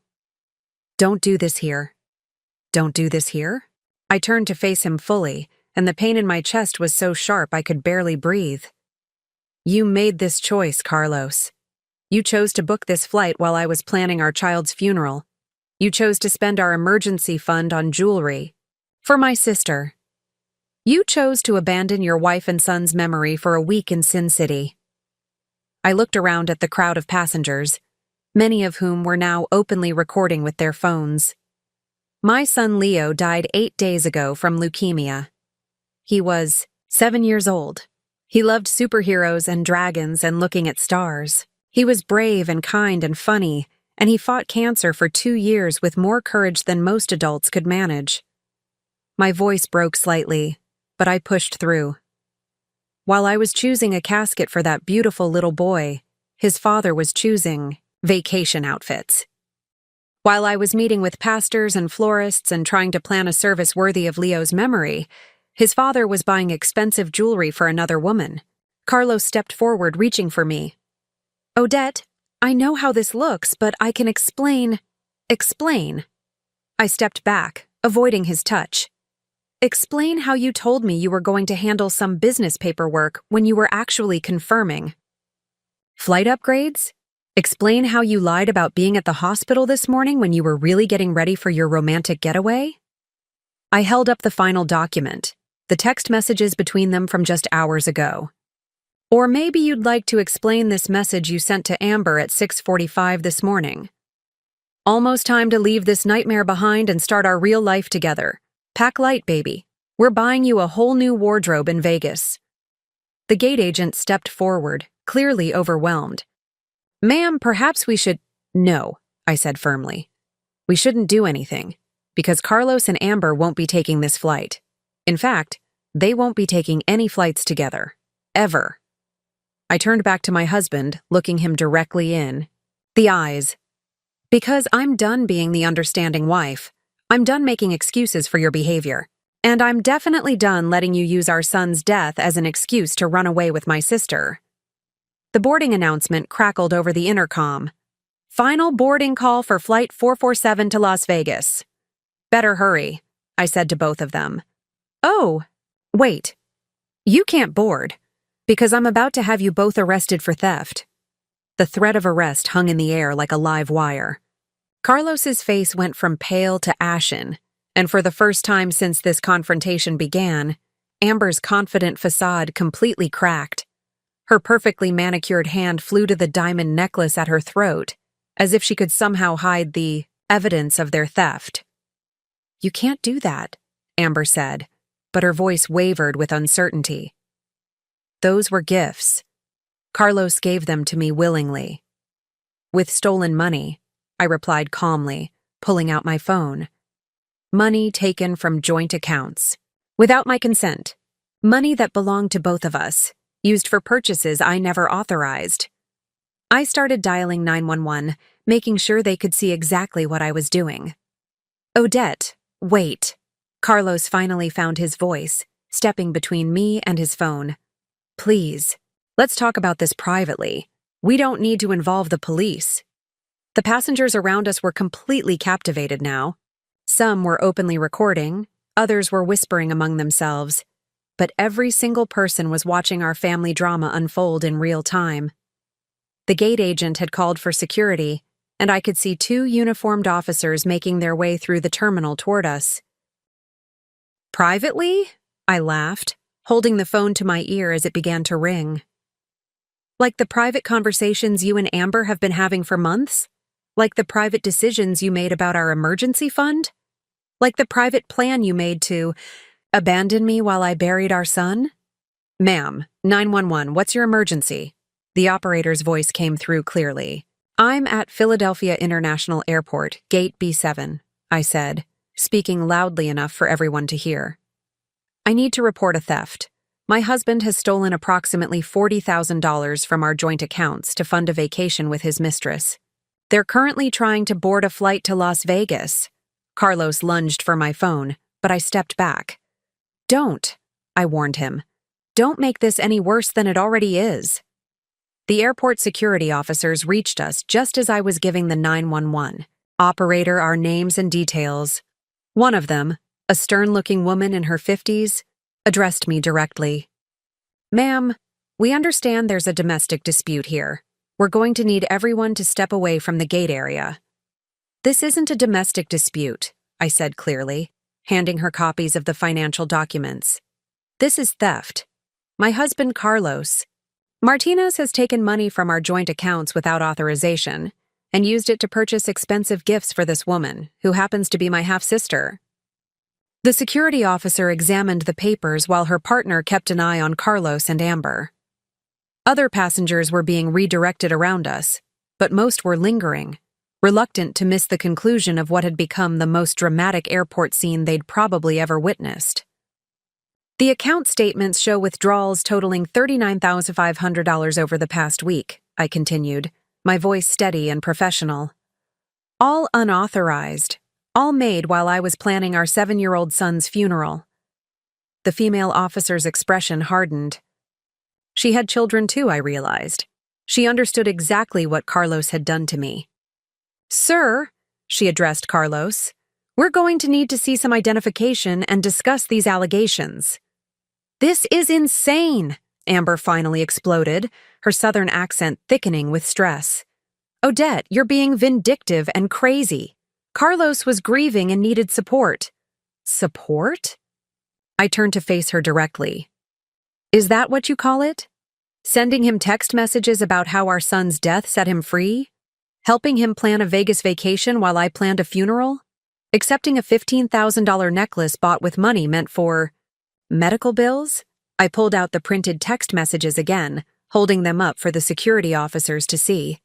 Don't do this here. Don't do this here? I turned to face him fully, and the pain in my chest was so sharp I could barely breathe. You made this choice, Carlos. You chose to book this flight while I was planning our child's funeral. You chose to spend our emergency fund on jewelry. For my sister. You chose to abandon your wife and son's memory for a week in Sin City. I looked around at the crowd of passengers, many of whom were now openly recording with their phones. My son Leo died 8 days ago from leukemia. He was 7 years old. He loved superheroes and dragons and looking at stars. He was brave and kind and funny, and he fought cancer for 2 years with more courage than most adults could manage. My voice broke slightly, but I pushed through. While I was choosing a casket for that beautiful little boy, his father was choosing vacation outfits. While I was meeting with pastors and florists and trying to plan a service worthy of Leo's memory, his father was buying expensive jewelry for another woman. Carlos stepped forward, reaching for me. Odette, I know how this looks, but I can explain. Explain. I stepped back, avoiding his touch. Explain how you told me you were going to handle some business paperwork when you were actually confirming. Flight upgrades? Explain how you lied about being at the hospital this morning when you were really getting ready for your romantic getaway? I held up the final document, the text messages between them from just hours ago. Or maybe you'd like to explain this message you sent to Amber at 6:45 this morning. Almost time to leave this nightmare behind and start our real life together. Pack light, baby. We're buying you a whole new wardrobe in Vegas. The gate agent stepped forward, clearly overwhelmed. Ma'am, perhaps we should— No, I said firmly. We shouldn't do anything, because Carlos and Amber won't be taking this flight. In fact, they won't be taking any flights together. Ever. I turned back to my husband, looking him directly in the eyes. Because I'm done being the understanding wife. I'm done making excuses for your behavior. And I'm definitely done letting you use our son's death as an excuse to run away with my sister. The boarding announcement crackled over the intercom. Final boarding call for Flight 447 to Las Vegas. Better hurry, I said to both of them. Oh, wait. You can't board, because I'm about to have you both arrested for theft. The threat of arrest hung in the air like a live wire. Carlos's face went from pale to ashen, and for the first time since this confrontation began, Amber's confident facade completely cracked. Her perfectly manicured hand flew to the diamond necklace at her throat, as if she could somehow hide the evidence of their theft. You can't do that, Amber said, but her voice wavered with uncertainty. Those were gifts. Carlos gave them to me willingly. With stolen money, I replied calmly, pulling out my phone. Money taken from joint accounts. Without my consent. Money that belonged to both of us, used for purchases I never authorized. I started dialing 911, making sure they could see exactly what I was doing. Odette, wait. Carlos finally found his voice, stepping between me and his phone. Please, let's talk about this privately. We don't need to involve the police. The passengers around us were completely captivated now. Some were openly recording, others were whispering among themselves, but every single person was watching our family drama unfold in real time. The gate agent had called for security, and I could see 2 uniformed officers making their way through the terminal toward us. Privately? I laughed, holding the phone to my ear as it began to ring. Like the private conversations you and Amber have been having for months? Like the private decisions you made about our emergency fund? Like the private plan you made to abandon me while I buried our son? Ma'am, 911, what's your emergency? The operator's voice came through clearly. I'm at Philadelphia International Airport, Gate B7, I said, speaking loudly enough for everyone to hear. I need to report a theft. My husband has stolen approximately $40,000 from our joint accounts to fund a vacation with his mistress. They're currently trying to board a flight to Las Vegas. Carlos lunged for my phone, but I stepped back. Don't, I warned him. Don't make this any worse than it already is. The airport security officers reached us just as I was giving the 911 operator our names and details. One of them, a stern-looking woman in her 50s, addressed me directly. Ma'am, we understand there's a domestic dispute here. We're going to need everyone to step away from the gate area. This isn't a domestic dispute, I said clearly, handing her copies of the financial documents. This is theft. My husband, Carlos. Martinez has taken money from our joint accounts without authorization and used it to purchase expensive gifts for this woman, who happens to be my half-sister. The security officer examined the papers while her partner kept an eye on Carlos and Amber. Other passengers were being redirected around us, but most were lingering, reluctant to miss the conclusion of what had become the most dramatic airport scene they'd probably ever witnessed. The account statements show withdrawals totaling $39,500 over the past week, I continued, my voice steady and professional. All unauthorized, all made while I was planning our 7-year-old son's funeral. The female officer's expression hardened. She had children too, I realized. She understood exactly what Carlos had done to me. Sir, she addressed Carlos, we're going to need to see some identification and discuss these allegations. This is insane, Amber finally exploded, her southern accent thickening with stress. Odette, you're being vindictive and crazy. Carlos was grieving and needed support. Support? I turned to face her directly. Is that what you call it? Sending him text messages about how our son's death set him free? Helping him plan a Vegas vacation while I planned a funeral? Accepting a $15,000 necklace bought with money meant for medical bills? I pulled out the printed text messages again, holding them up for the security officers to see.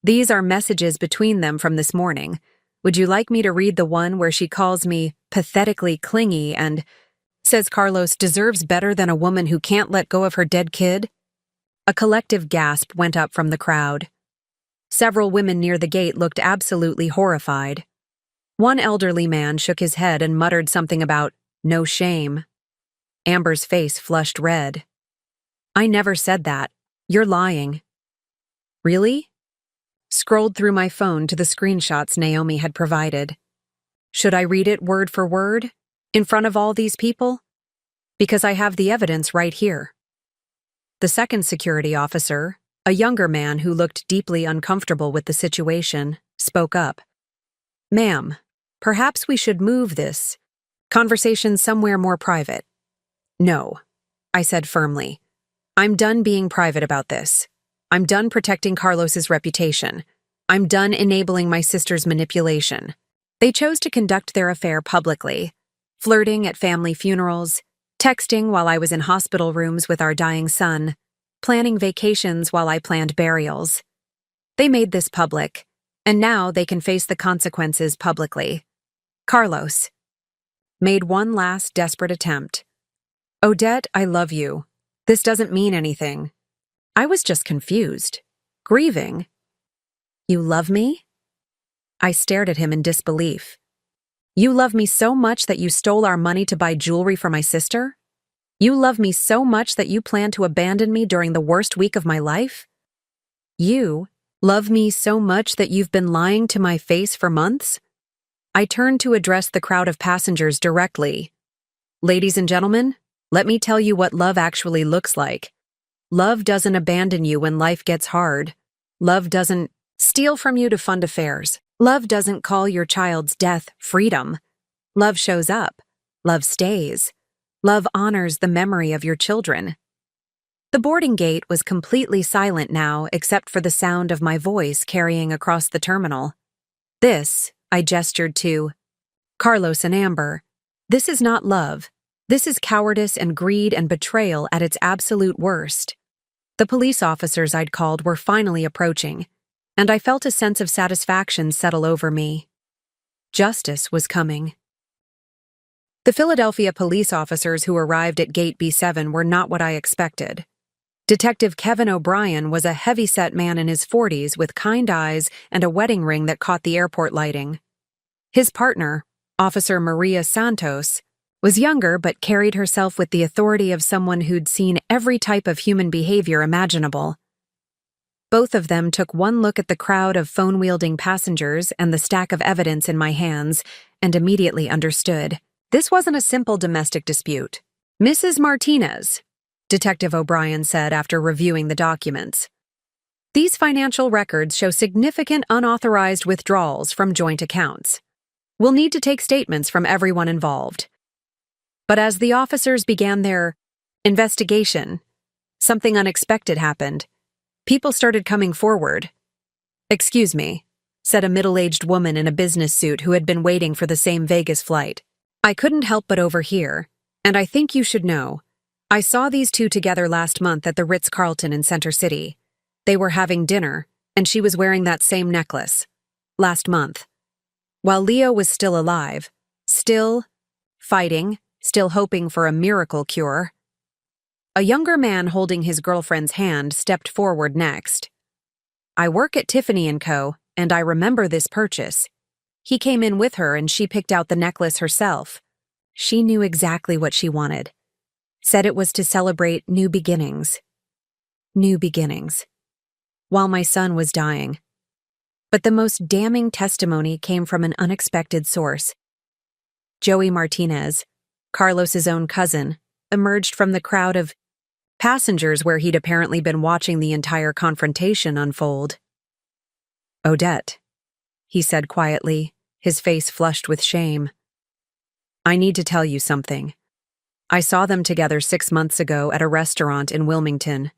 These are messages between them from this morning. Would you like me to read the one where she calls me pathetically clingy and says Carlos deserves better than a woman who can't let go of her dead kid? A collective gasp went up from the crowd. Several women near the gate looked absolutely horrified. One elderly man shook his head and muttered something about no shame. Amber's face flushed red. I never said that. You're lying. Really? Scrolled through my phone to the screenshots Naomi had provided. Should I read it word for word? In front of all these people? Because I have the evidence right here. The second security officer, a younger man who looked deeply uncomfortable with the situation, spoke up. Ma'am, perhaps we should move this conversation somewhere more private. No, I said firmly. I'm done being private about this. I'm done protecting Carlos's reputation. I'm done enabling my sister's manipulation. They chose to conduct their affair publicly, flirting at family funerals, texting while I was in hospital rooms with our dying son, planning vacations while I planned burials. They made this public, and now they can face the consequences publicly. Carlos made one last desperate attempt. Odette, I love you. This doesn't mean anything. I was just confused. Grieving. You love me? I stared at him in disbelief. You love me so much that you stole our money to buy jewelry for my sister? You love me so much that you plan to abandon me during the worst week of my life? You love me so much that you've been lying to my face for months? I turned to address the crowd of passengers directly. Ladies and gentlemen, let me tell you what love actually looks like. Love doesn't abandon you when life gets hard. Love doesn't steal from you to fund affairs. Love doesn't call your child's death freedom. Love shows up. Love stays. Love honors the memory of your children. The boarding gate was completely silent now except for the sound of my voice carrying across the terminal. This, I gestured to Carlos and Amber. This is not love. This is cowardice and greed and betrayal at its absolute worst. The police officers I'd called were finally approaching, and I felt a sense of satisfaction settle over me. Justice was coming. The Philadelphia police officers who arrived at Gate B7 were not what I expected. Detective Kevin O'Brien was a heavy-set man in his 40s with kind eyes and a wedding ring that caught the airport lighting. His partner, Officer Maria Santos, was younger but carried herself with the authority of someone who'd seen every type of human behavior imaginable. Both of them took one look at the crowd of phone-wielding passengers and the stack of evidence in my hands and immediately understood. This wasn't a simple domestic dispute. "Mrs. Martinez," Detective O'Brien said after reviewing the documents, "these financial records show significant unauthorized withdrawals from joint accounts. We'll need to take statements from everyone involved." But as the officers began their investigation, something unexpected happened. People started coming forward. "Excuse me," said a middle-aged woman in a business suit who had been waiting for the same Vegas flight. "I couldn't help but overhear, and I think you should know. I saw these two together last month at the Ritz-Carlton in Center City. They were having dinner, and she was wearing that same necklace. Last month. While Leo was still alive, still fighting, still hoping for a miracle cure." A younger man holding his girlfriend's hand stepped forward next. "I work at Tiffany & Co., and I remember this purchase. He came in with her and she picked out the necklace herself. She knew exactly what she wanted. Said it was to celebrate new beginnings. New beginnings. While my son was dying. But the most damning testimony came from an unexpected source. Joey Martinez, Carlos's own cousin, emerged from the crowd of passengers where he'd apparently been watching the entire confrontation unfold. "Odette," he said quietly, his face flushed with shame. "I need to tell you something. I saw them together 6 months ago at a restaurant in Wilmington.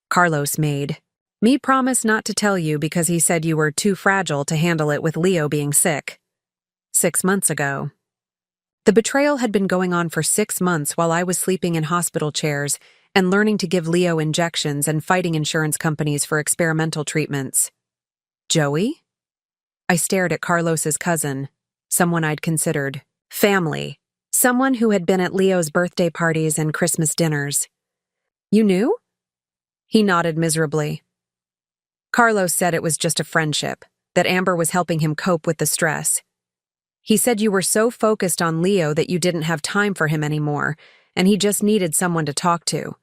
Carlos made me promise not to tell you because he said you were too fragile to handle it with Leo being sick. 6 months ago. The betrayal had been going on for 6 months while I was sleeping in hospital chairs and learning to give Leo injections and fighting insurance companies for experimental treatments. Joey?" I stared at Carlos's cousin, someone I'd considered family, someone who had been at Leo's birthday parties and Christmas dinners. "You knew?" He nodded miserably. "Carlos said it was just a friendship, that Amber was helping him cope with the stress. He said you were so focused on Leo that you didn't have time for him anymore, and he just needed someone to talk to."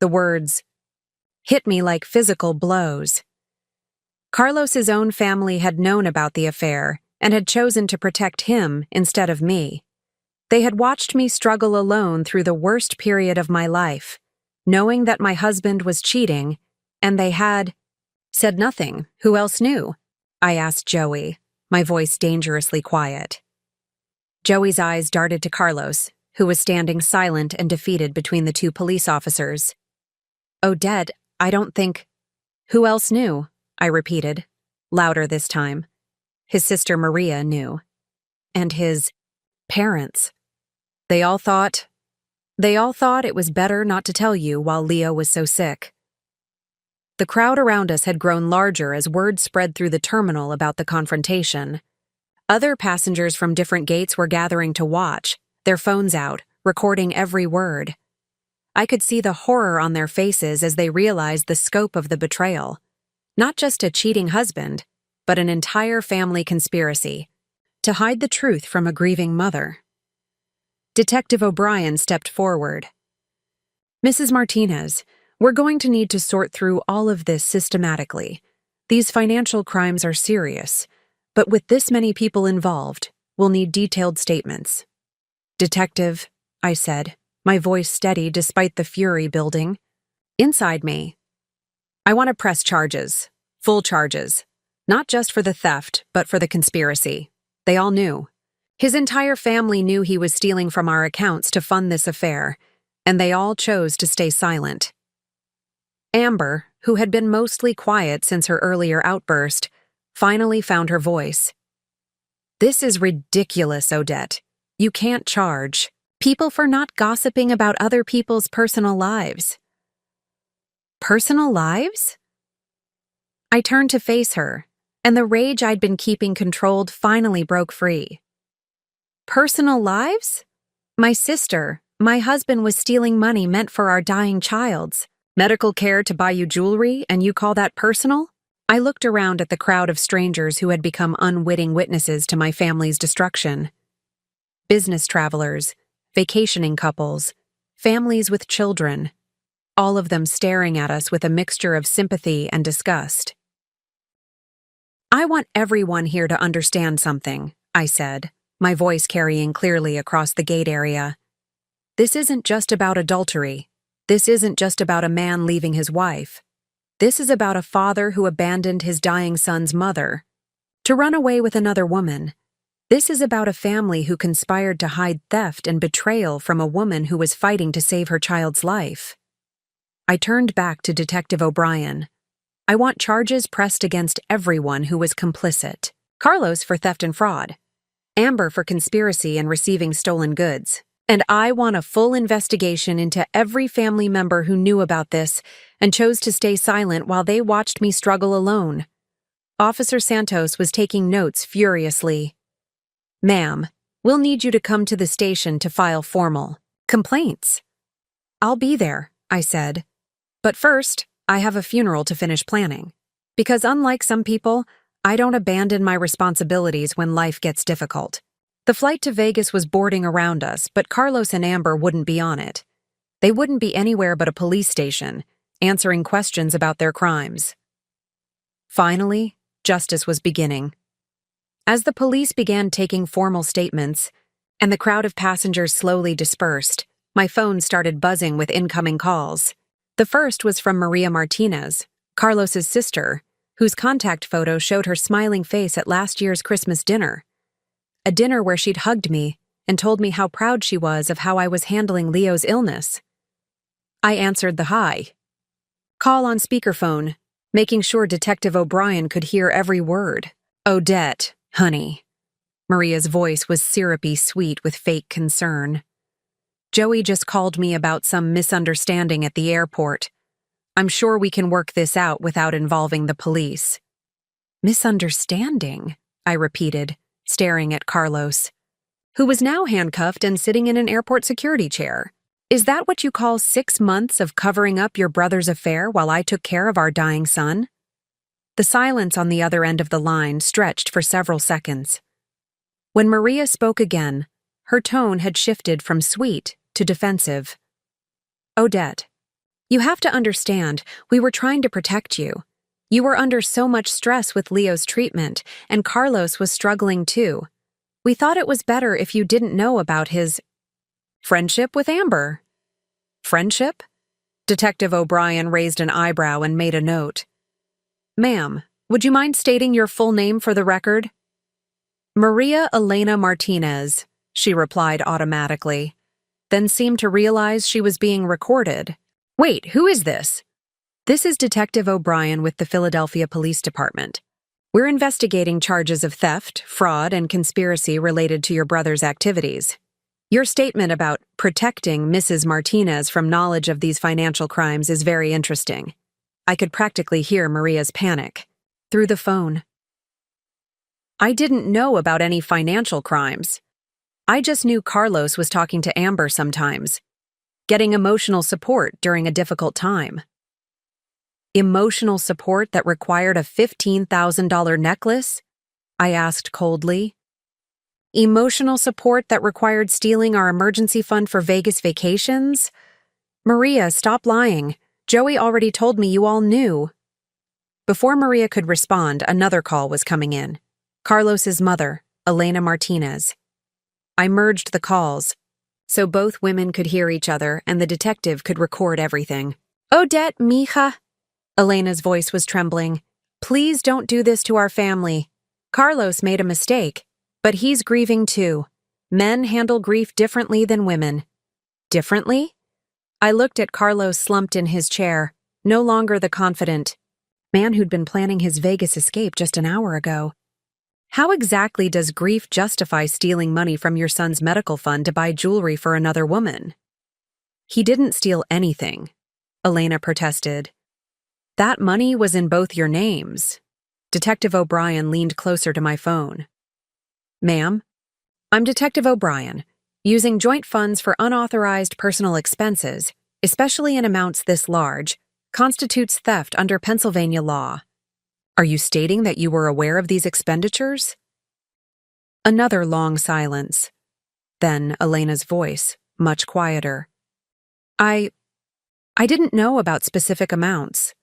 The words hit me like physical blows. Carlos's own family had known about the affair and had chosen to protect him instead of me. They had watched me struggle alone through the worst period of my life, knowing that my husband was cheating, and they had said nothing. "Who else knew?" I asked Joey, my voice dangerously quiet. Joey's eyes darted to Carlos, who was standing silent and defeated between the two police officers. "Odette, I don't think—" "Who else knew?" I repeated, louder this time. His sister Maria knew. And his parents. They all thought it was better not to tell you while Leo was so sick. The crowd around us had grown larger as word spread through the terminal about the confrontation. Other passengers from different gates were gathering to watch, their phones out, recording every word. I could see the horror on their faces as they realized the scope of the betrayal. Not just a cheating husband, but an entire family conspiracy to hide the truth from a grieving mother. Detective O'Brien stepped forward. "Mrs. Martinez, we're going to need to sort through all of this systematically. These financial crimes are serious, but with this many people involved, we'll need detailed statements." "Detective," I said, my voice steady despite the fury building. Inside me, "I want to press charges, full charges, not just for the theft, but for the conspiracy. They all knew. His entire family knew he was stealing from our accounts to fund this affair, and they all chose to stay silent." Amber, who had been mostly quiet since her earlier outburst, finally found her voice. "This is ridiculous, Odette. You can't charge people for not gossiping about other people's personal lives." "Personal lives?" I turned to face her, and the rage I'd been keeping controlled finally broke free. Personal lives? My sister, my husband was stealing money meant for our dying child's. Medical care to buy you jewelry, and you call that personal? I looked around at the crowd of strangers who had become unwitting witnesses to my family's destruction. Business travelers, vacationing couples, families with children, all of them staring at us with a mixture of sympathy and disgust. I want everyone here to understand something, I said, my voice carrying clearly across the gate area. This isn't just about adultery. This isn't just about a man leaving his wife. This is about a father who abandoned his dying son's mother to run away with another woman. This is about a family who conspired to hide theft and betrayal from a woman who was fighting to save her child's life. I turned back to Detective O'Brien. I want charges pressed against everyone who was complicit. Carlos for theft and fraud. Amber for conspiracy and receiving stolen goods. And I want a full investigation into every family member who knew about this and chose to stay silent while they watched me struggle alone. Officer Santos was taking notes furiously. Ma'am, we'll need you to come to the station to file formal complaints. I'll be there, I said. But first, I have a funeral to finish planning. Because unlike some people, I don't abandon my responsibilities when life gets difficult. The flight to Vegas was boarding around us, but Carlos and Amber wouldn't be on it. They wouldn't be anywhere but a police station, answering questions about their crimes. Finally, justice was beginning. As the police began taking formal statements, and the crowd of passengers slowly dispersed, my phone started buzzing with incoming calls. The first was from Maria Martinez, Carlos's sister, whose contact photo showed her smiling face at last year's Christmas dinner. A dinner where she'd hugged me and told me how proud she was of how I was handling Leo's illness. I answered the hi. Call on speakerphone, making sure Detective O'Brien could hear every word. Odette, honey. Maria's voice was syrupy sweet with fake concern. Joey just called me about some misunderstanding at the airport. I'm sure we can work this out without involving the police. Misunderstanding? I repeated, staring at Carlos, who was now handcuffed and sitting in an airport security chair. Is that what you call 6 months of covering up your brother's affair while I took care of our dying son? The silence on the other end of the line stretched for several seconds. When Maria spoke again, her tone had shifted from sweet to defensive. Odette, you have to understand, we were trying to protect you. You were under so much stress with Leo's treatment, and Carlos was struggling too. We thought it was better if you didn't know about his friendship with Amber. Friendship? Detective O'Brien raised an eyebrow and made a note. Ma'am, would you mind stating your full name for the record? Maria Elena Martinez, she replied automatically, then seemed to realize she was being recorded. Wait, who is this? This is Detective O'Brien with the Philadelphia Police Department. We're investigating charges of theft, fraud, and conspiracy related to your brother's activities. Your statement about protecting Mrs. Martinez from knowledge of these financial crimes is very interesting. I could practically hear Maria's panic. Through the phone. I didn't know about any financial crimes. I just knew Carlos was talking to Amber sometimes, getting emotional support during a difficult time. Emotional support that required a $15,000 necklace? I asked coldly. Emotional support that required stealing our emergency fund for Vegas vacations? Maria, stop lying. Joey already told me you all knew. Before Maria could respond, another call was coming in. Carlos's mother, Elena Martinez. I merged the calls, so both women could hear each other and the detective could record everything. Odette, mija. Elena's voice was trembling. Please don't do this to our family. Carlos made a mistake, but he's grieving too. Men handle grief differently than women. Differently? I looked at Carlos slumped in his chair, no longer the confident man who'd been planning his Vegas escape just an hour ago. How exactly does grief justify stealing money from your son's medical fund to buy jewelry for another woman? He didn't steal anything, Elena protested. That money was in both your names. Detective O'Brien leaned closer to my phone. Ma'am, I'm Detective O'Brien. Using joint funds for unauthorized personal expenses, especially in amounts this large, constitutes theft under Pennsylvania law. Are you stating that you were aware of these expenditures? Another long silence. Then Elena's voice, much quieter. I didn't know about specific amounts.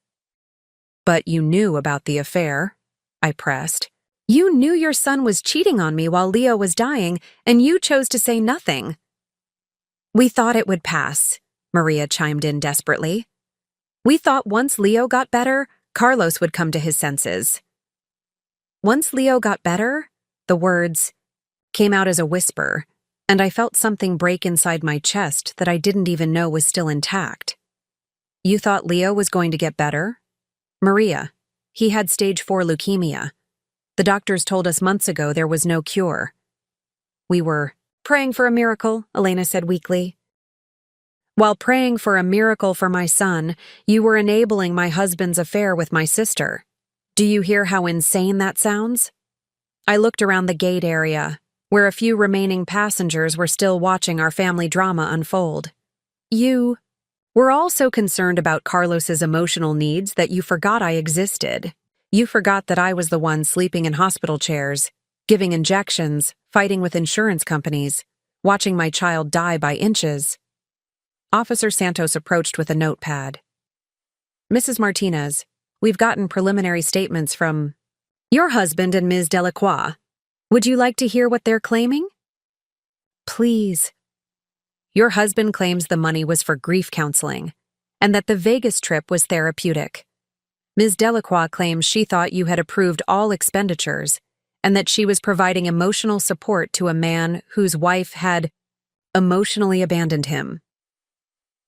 But you knew about the affair, I pressed. You knew your son was cheating on me while Leo was dying, and you chose to say nothing. We thought it would pass, Maria chimed in desperately. We thought once Leo got better, Carlos would come to his senses. Once Leo got better, the words came out as a whisper, and I felt something break inside my chest that I didn't even know was still intact. You thought Leo was going to get better? Maria, he had stage 4 leukemia. The doctors told us months ago there was no cure. We were praying for a miracle, Elena said weakly. While praying for a miracle for my son, you were enabling my husband's affair with my sister. Do you hear how insane that sounds? I looked around the gate area, where a few remaining passengers were still watching our family drama unfold. You were all so concerned about Carlos's emotional needs that you forgot I existed. You forgot that I was the one sleeping in hospital chairs, giving injections, fighting with insurance companies, watching my child die by inches. Officer Santos approached with a notepad. Mrs. Martinez, we've gotten preliminary statements from your husband and Ms. Delacroix. Would you like to hear what they're claiming? Please. Your husband claims the money was for grief counseling, and that the Vegas trip was therapeutic. Ms. Delacroix claims she thought you had approved all expenditures, and that she was providing emotional support to a man whose wife had emotionally abandoned him.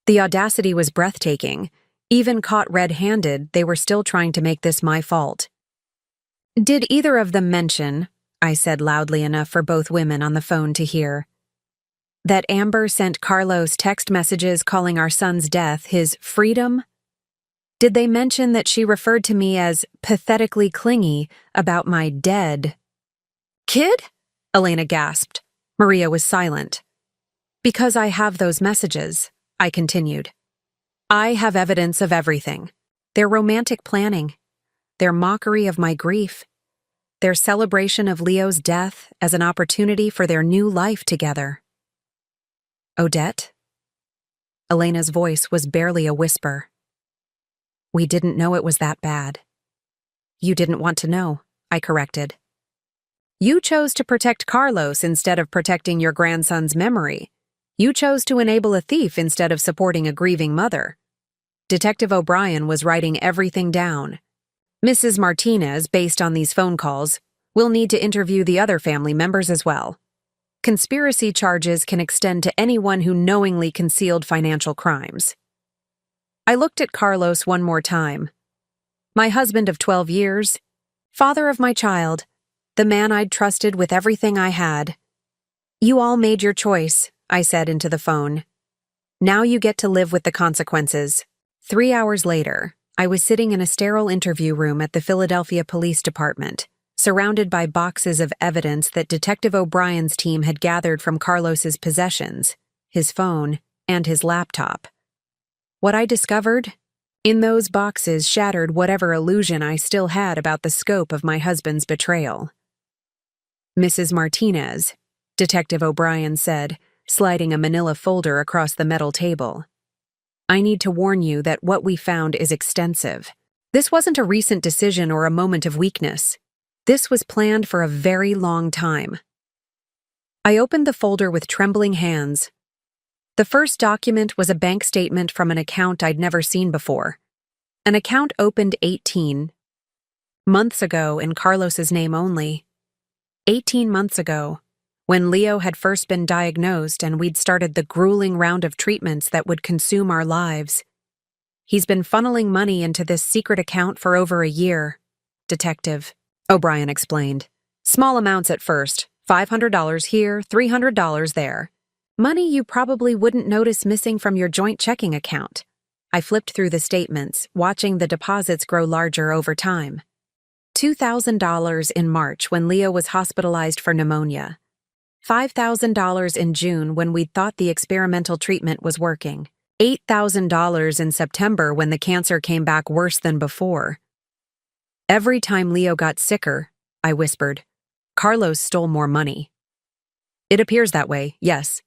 The audacity was breathtaking. Even caught red-handed, they were still trying to make this my fault. Did either of them mention, I said loudly enough for both women on the phone to hear, that Amber sent Carlos text messages calling our son's death his freedom? Did they mention that she referred to me as pathetically clingy about my dead kid? Elena gasped. Maria was silent. Because I have those messages, I continued. I have evidence of everything. Their romantic planning, their mockery of my grief, their celebration of Leo's death as an opportunity for their new life together. Odette? Elena's voice was barely a whisper. We didn't know it was that bad. You didn't want to know, I corrected. You chose to protect Carlos instead of protecting your grandson's memory. You chose to enable a thief instead of supporting a grieving mother. Detective O'Brien was writing everything down. Mrs. Martinez, based on these phone calls, will need to interview the other family members as well. Conspiracy charges can extend to anyone who knowingly concealed financial crimes. I looked at Carlos one more time. My husband of 12 years, father of my child, the man I'd trusted with everything I had. You all made your choice, I said into the phone. Now you get to live with the consequences. 3 hours later, I was sitting in a sterile interview room at the Philadelphia Police Department, surrounded by boxes of evidence that Detective O'Brien's team had gathered from Carlos's possessions, his phone, and his laptop. What I discovered? In those boxes shattered whatever illusion I still had about the scope of my husband's betrayal. Mrs. Martinez, Detective O'Brien said, sliding a manila folder across the metal table. I need to warn you that what we found is extensive. This wasn't a recent decision or a moment of weakness. This was planned for a very long time. I opened the folder with trembling hands. The first document was a bank statement from an account I'd never seen before. An account opened 18 months ago in Carlos's name only. 18 months ago, when Leo had first been diagnosed and we'd started the grueling round of treatments that would consume our lives. He's been funneling money into this secret account for over a year, Detective O'Brien explained. Small amounts at first, $500 here, $300 there. Money you probably wouldn't notice missing from your joint checking account. I flipped through the statements, watching the deposits grow larger over time. $2,000 in March when Leo was hospitalized for pneumonia. $5,000 in June when we'd thought the experimental treatment was working. $8,000 in September when the cancer came back worse than before. Every time Leo got sicker, I whispered, Carlos stole more money. It appears that way, yes.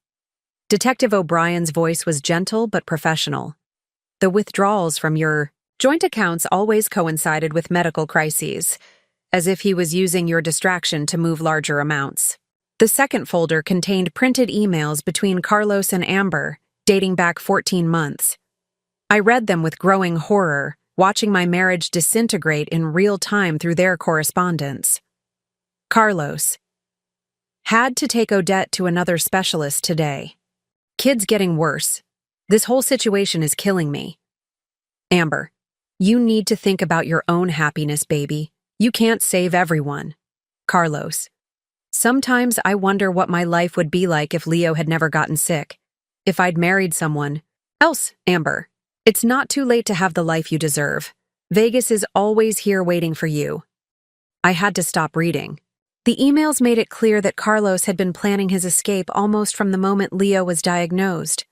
Detective O'Brien's voice was gentle but professional. The withdrawals from your joint accounts always coincided with medical crises, as if he was using your distraction to move larger amounts. The second folder contained printed emails between Carlos and Amber, dating back 14 months. I read them with growing horror, watching my marriage disintegrate in real time through their correspondence. Carlos: had to take Odette to another specialist today. Kid's getting worse. This whole situation is killing me. Amber: you need to think about your own happiness, baby. You can't save everyone. Carlos: sometimes I wonder what my life would be like if Leo had never gotten sick. If I'd married someone else. Amber: it's not too late to have the life you deserve. Vegas is always here waiting for you. I had to stop reading. The emails made it clear that Carlos had been planning his escape almost from the moment Leo was diagnosed.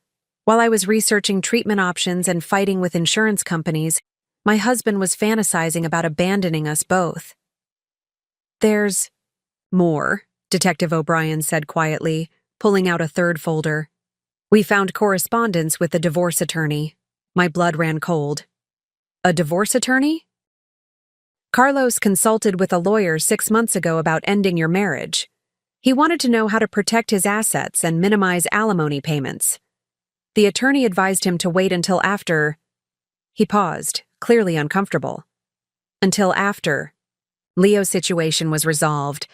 While I was researching treatment options and fighting with insurance companies, my husband was fantasizing about abandoning us both. There's more, Detective O'Brien said quietly, pulling out a third folder. We found correspondence with the divorce attorney. My blood ran cold. A divorce attorney? Carlos consulted with a lawyer 6 months ago about ending your marriage. He wanted to know how to protect his assets and minimize alimony payments. The attorney advised him to wait until after. He paused, clearly uncomfortable. Until after Leo's situation was resolved.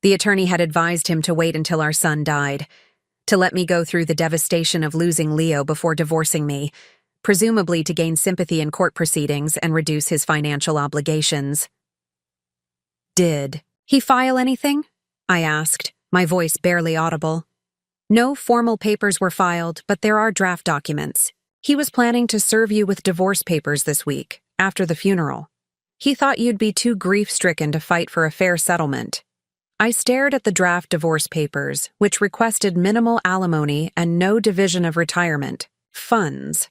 The attorney had advised him to wait until our son died, to let me go through the devastation of losing Leo before divorcing me, presumably to gain sympathy in court proceedings and reduce his financial obligations. Did he file anything? I asked, my voice barely audible. No formal papers were filed, but there are draft documents. He was planning to serve you with divorce papers this week, after the funeral. He thought you'd be too grief-stricken to fight for a fair settlement. I stared at the draft divorce papers, which requested minimal alimony and no division of retirement funds.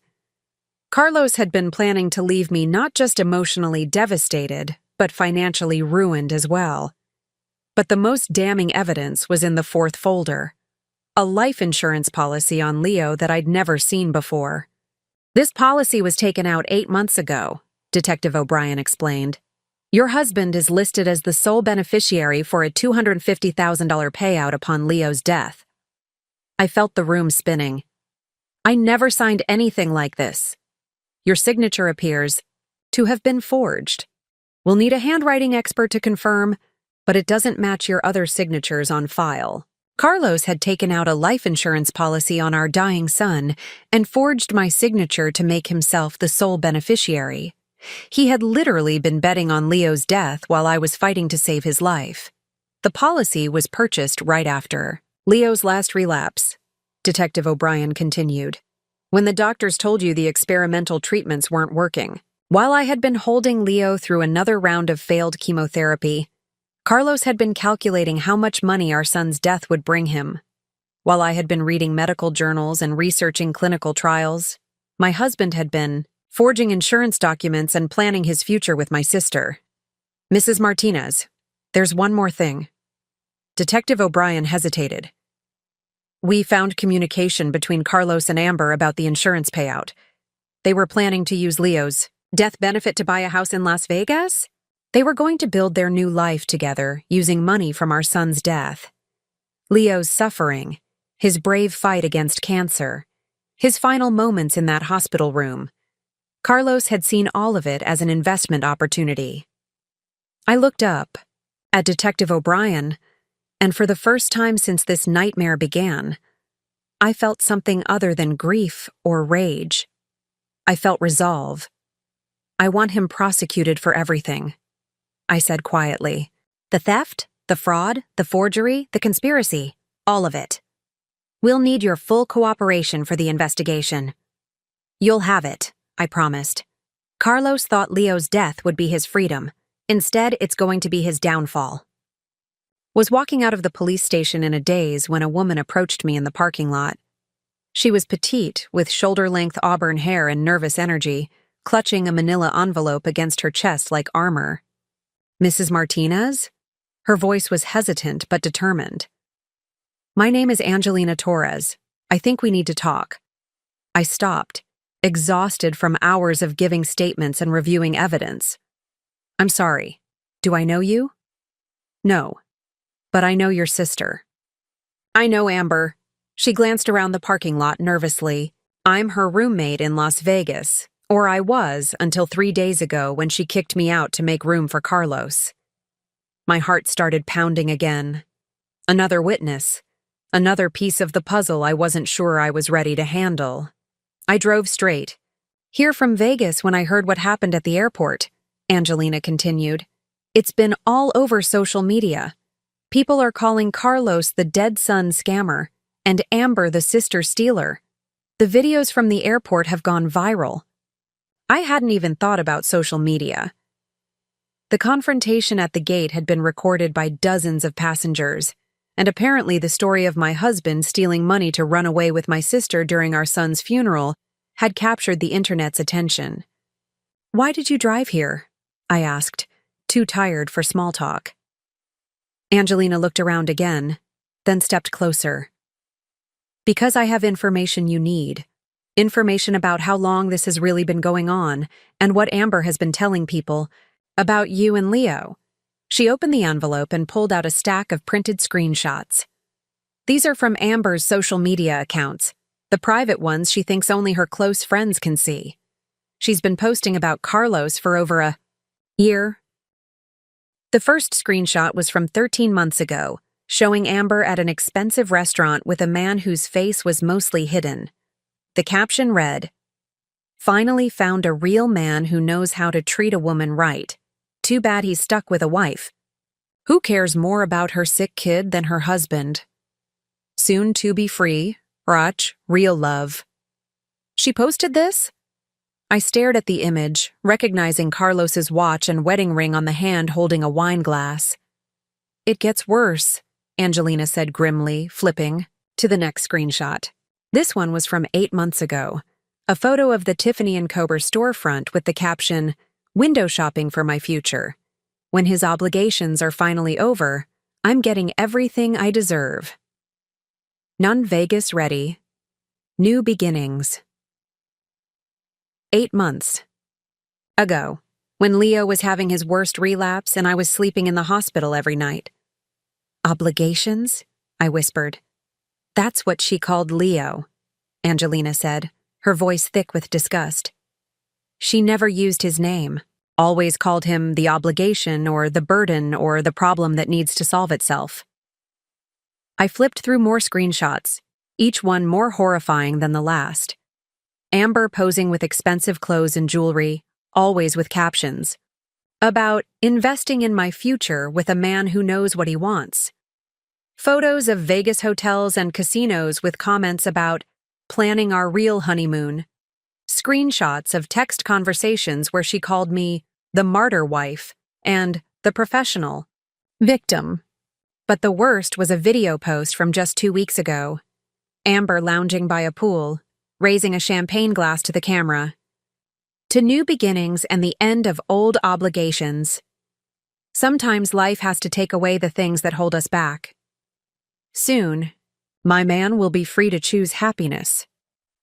Carlos had been planning to leave me not just emotionally devastated, but financially ruined as well. But the most damning evidence was in the fourth folder. A life insurance policy on Leo that I'd never seen before. This policy was taken out 8 months ago, Detective O'Brien explained. Your husband is listed as the sole beneficiary for a $250,000 payout upon Leo's death. I felt the room spinning. I never signed anything like this. Your signature appears to have been forged. We'll need a handwriting expert to confirm, but it doesn't match your other signatures on file. Carlos had taken out a life insurance policy on our dying son and forged my signature to make himself the sole beneficiary. He had literally been betting on Leo's death while I was fighting to save his life. The policy was purchased right after Leo's last relapse, Detective O'Brien continued. When the doctors told you the experimental treatments weren't working. While I had been holding Leo through another round of failed chemotherapy, Carlos had been calculating how much money our son's death would bring him. While I had been reading medical journals and researching clinical trials, my husband had been forging insurance documents and planning his future with my sister. Mrs. Martinez, there's one more thing. Detective O'Brien hesitated. We found communication between Carlos and Amber about the insurance payout. They were planning to use Leo's death benefit to buy a house in Las Vegas? They were going to build their new life together using money from our son's death. Leo's suffering, his brave fight against cancer, his final moments in that hospital room. Carlos had seen all of it as an investment opportunity. I looked up at Detective O'Brien, and for the first time since this nightmare began, I felt something other than grief or rage. I felt resolve. I want him prosecuted for everything, I said quietly. The theft, the fraud, the forgery, the conspiracy, all of it. We'll need your full cooperation for the investigation. You'll have it, I promised. Carlos thought Leo's death would be his freedom. Instead, it's going to be his downfall. Was walking out of the police station in a daze when a woman approached me in the parking lot. She was petite, with shoulder-length auburn hair and nervous energy, clutching a manila envelope against her chest like armor. "Mrs. Martinez?" Her voice was hesitant but determined. "My name is Angelina Torres. I think we need to talk." I stopped, exhausted from hours of giving statements and reviewing evidence. "I'm sorry. Do I know you?" "No. But I know your sister." "I know Amber." She glanced around the parking lot nervously. "I'm her roommate in Las Vegas, or I was until 3 days ago when she kicked me out to make room for Carlos." My heart started pounding again. Another witness. Another piece of the puzzle I wasn't sure I was ready to handle. I drove straight. "Here from Vegas when I heard what happened at the airport," Angelina continued. "It's been all over social media. People are calling Carlos the dead son scammer and Amber the sister stealer. The videos from the airport have gone viral." I hadn't even thought about social media. The confrontation at the gate had been recorded by dozens of passengers, and apparently the story of my husband stealing money to run away with my sister during our son's funeral had captured the internet's attention. "Why did you drive here?" I asked, too tired for small talk. Angelina looked around again, then stepped closer. "Because I have information you need. Information about how long this has really been going on, and what Amber has been telling people about you and Leo." She opened the envelope and pulled out a stack of printed screenshots. "These are from Amber's social media accounts, the private ones she thinks only her close friends can see. She's been posting about Carlos for over a year." The first screenshot was from 13 months ago, showing Amber at an expensive restaurant with a man whose face was mostly hidden. The caption read, "Finally found a real man who knows how to treat a woman right. Too bad he's stuck with a wife. Who cares more about her sick kid than her husband? Soon to be free, Rach, real love." She posted this? I stared at the image, recognizing Carlos's watch and wedding ring on the hand holding a wine glass. "It gets worse," Angelina said grimly, flipping to the next screenshot. This one was from 8 months ago. A photo of the Tiffany & Kober storefront with the caption, "Window shopping for my future. When his obligations are finally over, I'm getting everything I deserve. None Vegas ready. New beginnings." 8 months ago, when Leo was having his worst relapse and I was sleeping in the hospital every night. "Obligations?" I whispered. "That's what she called Leo," Angelina said, her voice thick with disgust. "She never used his name, always called him the obligation or the burden or the problem that needs to solve itself." I flipped through more screenshots, each one more horrifying than the last. Amber posing with expensive clothes and jewelry, always with captions about investing in my future with a man who knows what he wants. Photos of Vegas hotels and casinos with comments about planning our real honeymoon. Screenshots of text conversations where she called me the martyr wife and the professional victim. But the worst was a video post from just 2 weeks ago. Amber lounging by a pool, raising a champagne glass to the camera. "To new beginnings and the end of old obligations. Sometimes life has to take away the things that hold us back. Soon, my man will be free to choose happiness."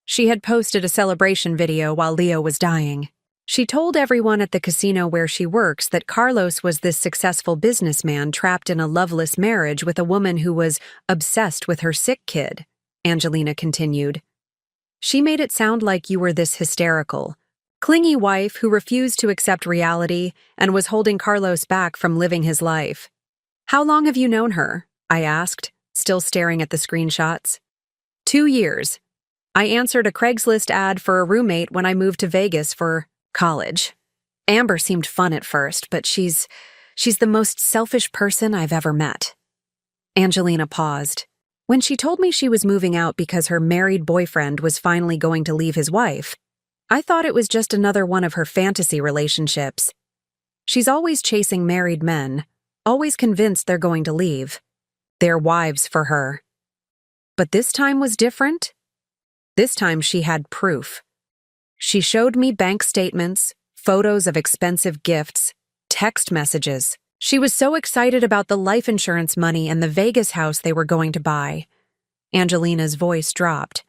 She had posted a celebration video while Leo was dying. She told everyone at the casino where she works that Carlos was this successful businessman trapped in a loveless marriage with a woman who was obsessed with her sick kid, Angelina continued. "She made it sound like you were this hysterical, clingy wife who refused to accept reality and was holding Carlos back from living his life. How long have you known her?" I asked, still staring at the screenshots. 2 years. I answered a Craigslist ad for a roommate when I moved to Vegas for college. Amber seemed fun at first, but she's the most selfish person I've ever met." Angelina paused. When she told me she was moving out because her married boyfriend was finally going to leave his wife, I thought it was just another one of her fantasy relationships. She's always chasing married men, always convinced they're going to leave. They're wives for her. But this time was different. This time she had proof. She showed me bank statements, photos of expensive gifts, text messages. She was so excited about the life insurance money and the Vegas house they were going to buy. Angelina's voice dropped.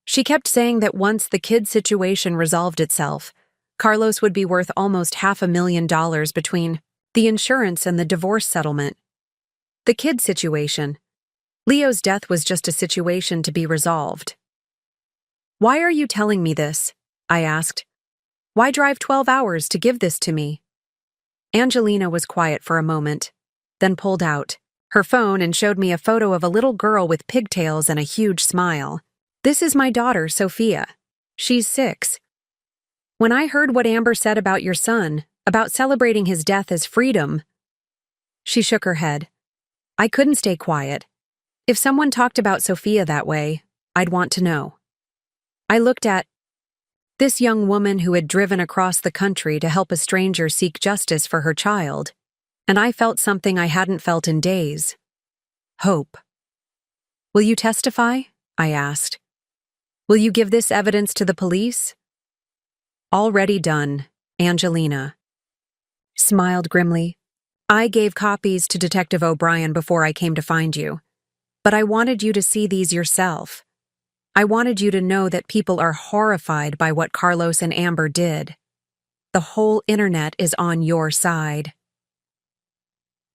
She kept saying that once the kid situation resolved itself, Carlos would be worth almost $500,000 between the insurance and the divorce settlement. The kid situation. Leo's death was just a situation to be resolved. "Why are you telling me this?" I asked. "Why drive 12 hours to give this to me?" Angelina was quiet for a moment, then pulled out her phone and showed me a photo of a little girl with pigtails and a huge smile. "This is my daughter, Sophia. She's 6. When I heard what Amber said about your son, about celebrating his death as freedom..." She shook her head. I couldn't stay quiet. If someone talked about Sophia that way, I'd want to know. I looked at this young woman who had driven across the country to help a stranger seek justice for her child, and I felt something I hadn't felt in days. Hope. "Will you testify?" I asked. "Will you give this evidence to the police?" "Already done," Angelina smiled grimly. "I gave copies to Detective O'Brien before I came to find you, but I wanted you to see these yourself. I wanted you to know that people are horrified by what Carlos and Amber did. The whole internet is on your side."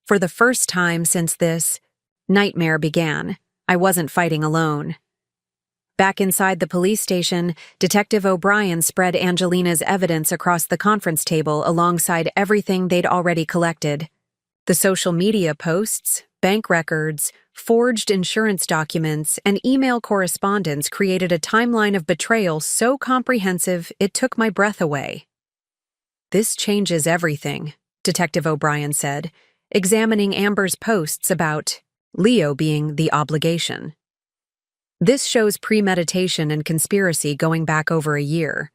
For the first time since this nightmare began, I wasn't fighting alone. Back inside the police station, Detective O'Brien spread Angelina's evidence across the conference table alongside everything they'd already collected. The social media posts, bank records, forged insurance documents, and email correspondence created a timeline of betrayal so comprehensive it took my breath away. "This changes everything," Detective O'Brien said, examining Amber's posts about Leo being the obligation. "This shows premeditation and conspiracy going back over a year.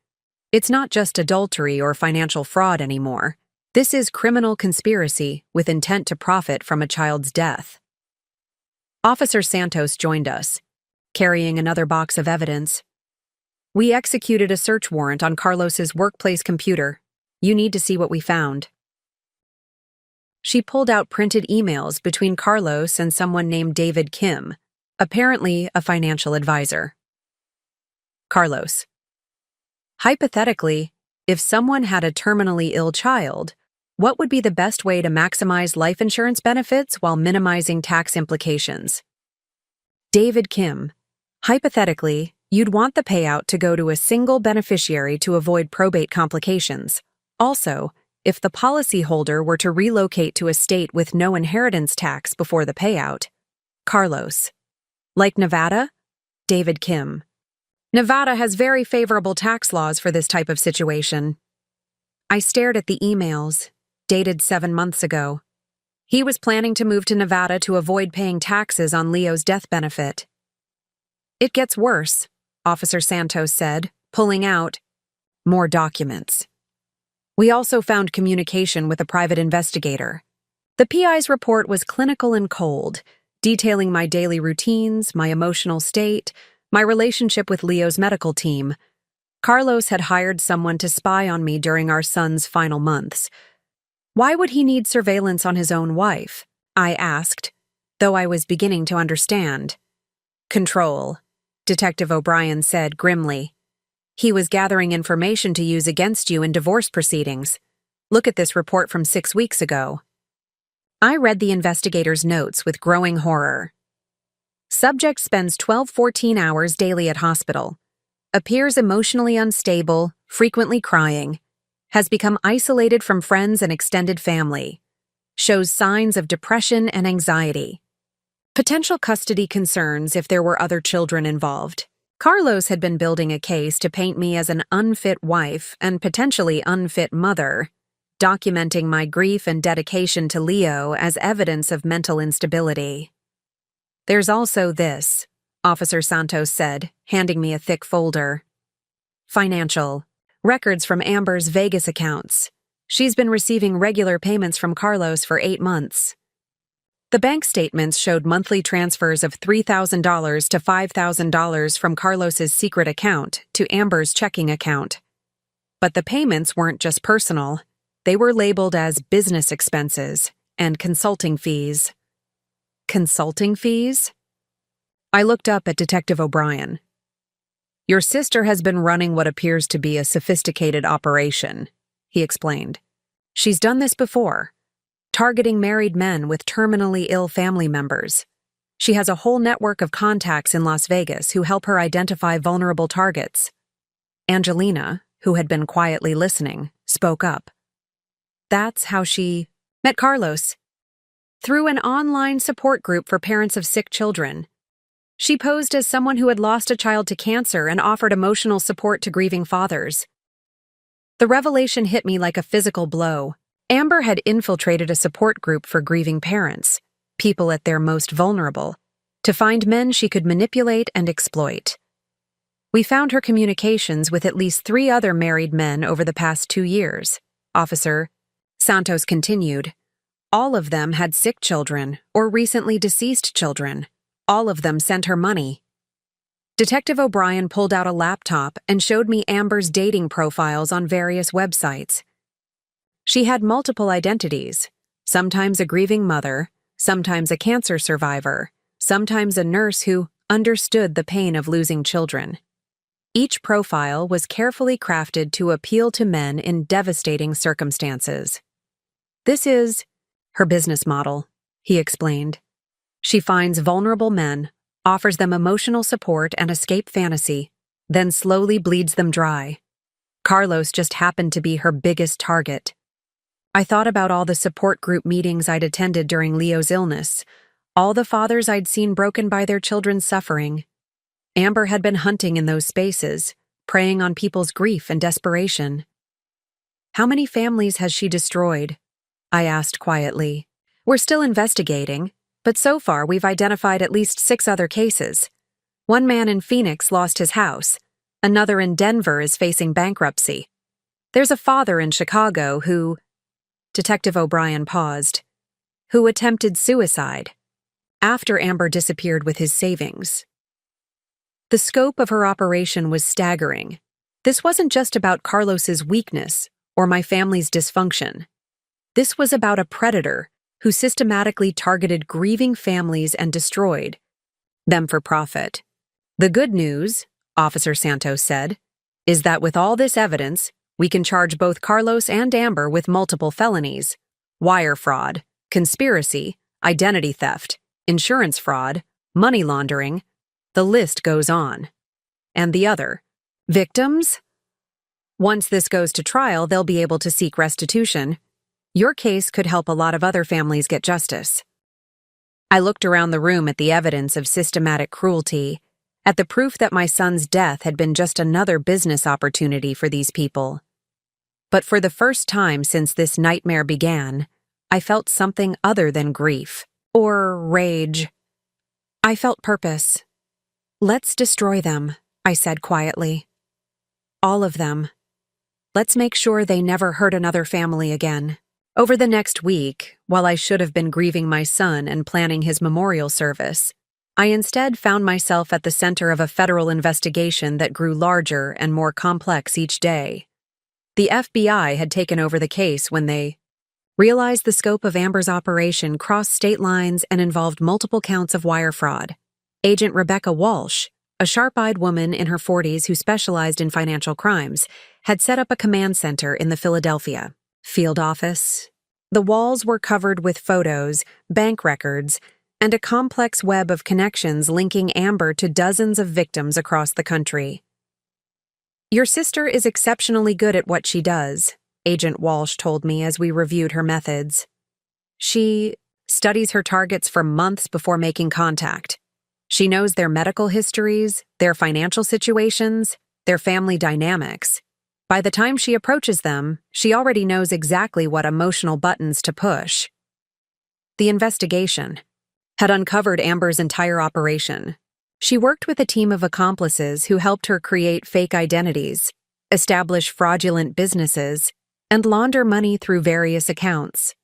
It's not just adultery or financial fraud anymore. This is criminal conspiracy with intent to profit from a child's death." Officer Santos joined us, carrying another box of evidence. "We executed a search warrant on Carlos's workplace computer. You need to see what we found." She pulled out printed emails between Carlos and someone named David Kim, apparently a financial advisor. Carlos. "Hypothetically, if someone had a terminally ill child, what would be the best way to maximize life insurance benefits while minimizing tax implications?" David Kim. "Hypothetically, you'd want the payout to go to a single beneficiary to avoid probate complications. Also, if the policyholder were to relocate to a state with no inheritance tax before the payout." Carlos. "Like Nevada?" David Kim. "Nevada has very favorable tax laws for this type of situation." I stared at the emails, dated 7 months ago. He was planning to move to Nevada to avoid paying taxes on Leo's death benefit. "It gets worse," Officer Santos said, pulling out more documents. "We also found communication with a private investigator. The PI's report was clinical and cold, detailing my daily routines, my emotional state, my relationship with Leo's medical team. Carlos had hired someone to spy on me during our son's final months. Why would he need surveillance on his own wife? I asked, though I was beginning to understand. "Control," Detective O'Brien said grimly. "He was gathering information to use against you in divorce proceedings. Look at this report from 6 weeks ago." I read the investigator's notes with growing horror. "Subject spends 12-14 hours daily at hospital. Appears emotionally unstable, frequently crying. Has become isolated from friends and extended family. Shows signs of depression and anxiety. Potential custody concerns if there were other children involved." Carlos had been building a case to paint me as an unfit wife and potentially unfit mother, documenting my grief and dedication to Leo as evidence of mental instability. "There's also this," Officer Santos said, handing me a thick folder. "Financial. Records from Amber's Vegas accounts. She's been receiving regular payments from Carlos for 8 months. The bank statements showed monthly transfers of $3,000 to $5,000 from Carlos's secret account to Amber's checking account. But the payments weren't just personal. They were labeled as business expenses and consulting fees. Consulting fees? I looked up at Detective O'Brien. Your sister has been running what appears to be a sophisticated operation, he explained. She's done this before, targeting married men with terminally ill family members. She has a whole network of contacts in Las Vegas who help her identify vulnerable targets. Angelina, who had been quietly listening, spoke up. That's how she met Carlos. Through an online support group for parents of sick children. She posed as someone who had lost a child to cancer and offered emotional support to grieving fathers. The revelation hit me like a physical blow. Amber had infiltrated a support group for grieving parents, people at their most vulnerable, to find men she could manipulate and exploit. We found her communications with at least 3 other married men over the past 2 years, Officer Santos continued. All of them had sick children or recently deceased children. All of them sent her money. Detective O'Brien pulled out a laptop and showed me Amber's dating profiles on various websites. She had multiple identities, sometimes a grieving mother, sometimes a cancer survivor, sometimes a nurse who understood the pain of losing children. Each profile was carefully crafted to appeal to men in devastating circumstances. This is her business model, he explained. She finds vulnerable men, offers them emotional support and escape fantasy, then slowly bleeds them dry. Carlos just happened to be her biggest target. I thought about all the support group meetings I'd attended during Leo's illness, all the fathers I'd seen broken by their children's suffering. Amber had been hunting in those spaces, preying on people's grief and desperation. How many families has she destroyed? I asked quietly. We're still investigating, but so far we've identified at least 6 other cases. One man in Phoenix lost his house. Another in Denver is facing bankruptcy. There's a father in Chicago who... Detective O'Brien paused. Who attempted suicide after Amber disappeared with his savings. The scope of her operation was staggering. This wasn't just about Carlos's weakness or my family's dysfunction. This was about a predator who systematically targeted grieving families and destroyed them for profit. The good news, Officer Santos said, is that with all this evidence, we can charge both Carlos and Amber with multiple felonies: wire fraud, conspiracy, identity theft, insurance fraud, money laundering. The list goes on. And the other victims? Once this goes to trial, they'll be able to seek restitution. Your case could help a lot of other families get justice. I looked around the room at the evidence of systematic cruelty, at the proof that my son's death had been just another business opportunity for these people. But for the first time since this nightmare began, I felt something other than grief or rage. I felt purpose. Let's destroy them, I said quietly. All of them. Let's make sure they never hurt another family again. Over the next week, while I should have been grieving my son and planning his memorial service, I instead found myself at the center of a federal investigation that grew larger and more complex each day. The FBI had taken over the case when they realized the scope of Amber's operation crossed state lines and involved multiple counts of wire fraud. Agent Rebecca Walsh, a sharp-eyed woman in her 40s who specialized in financial crimes, had set up a command center in the Philadelphia field office. The walls were covered with photos, bank records, and a complex web of connections linking Amber to dozens of victims across the country. Your sister is exceptionally good at what she does, Agent Walsh told me as we reviewed her methods. She studies her targets for months before making contact. She knows their medical histories, their financial situations, their family dynamics. By the time she approaches them, she already knows exactly what emotional buttons to push. The investigation had uncovered Amber's entire operation. She worked with a team of accomplices who helped her create fake identities, establish fraudulent businesses, and launder money through various accounts.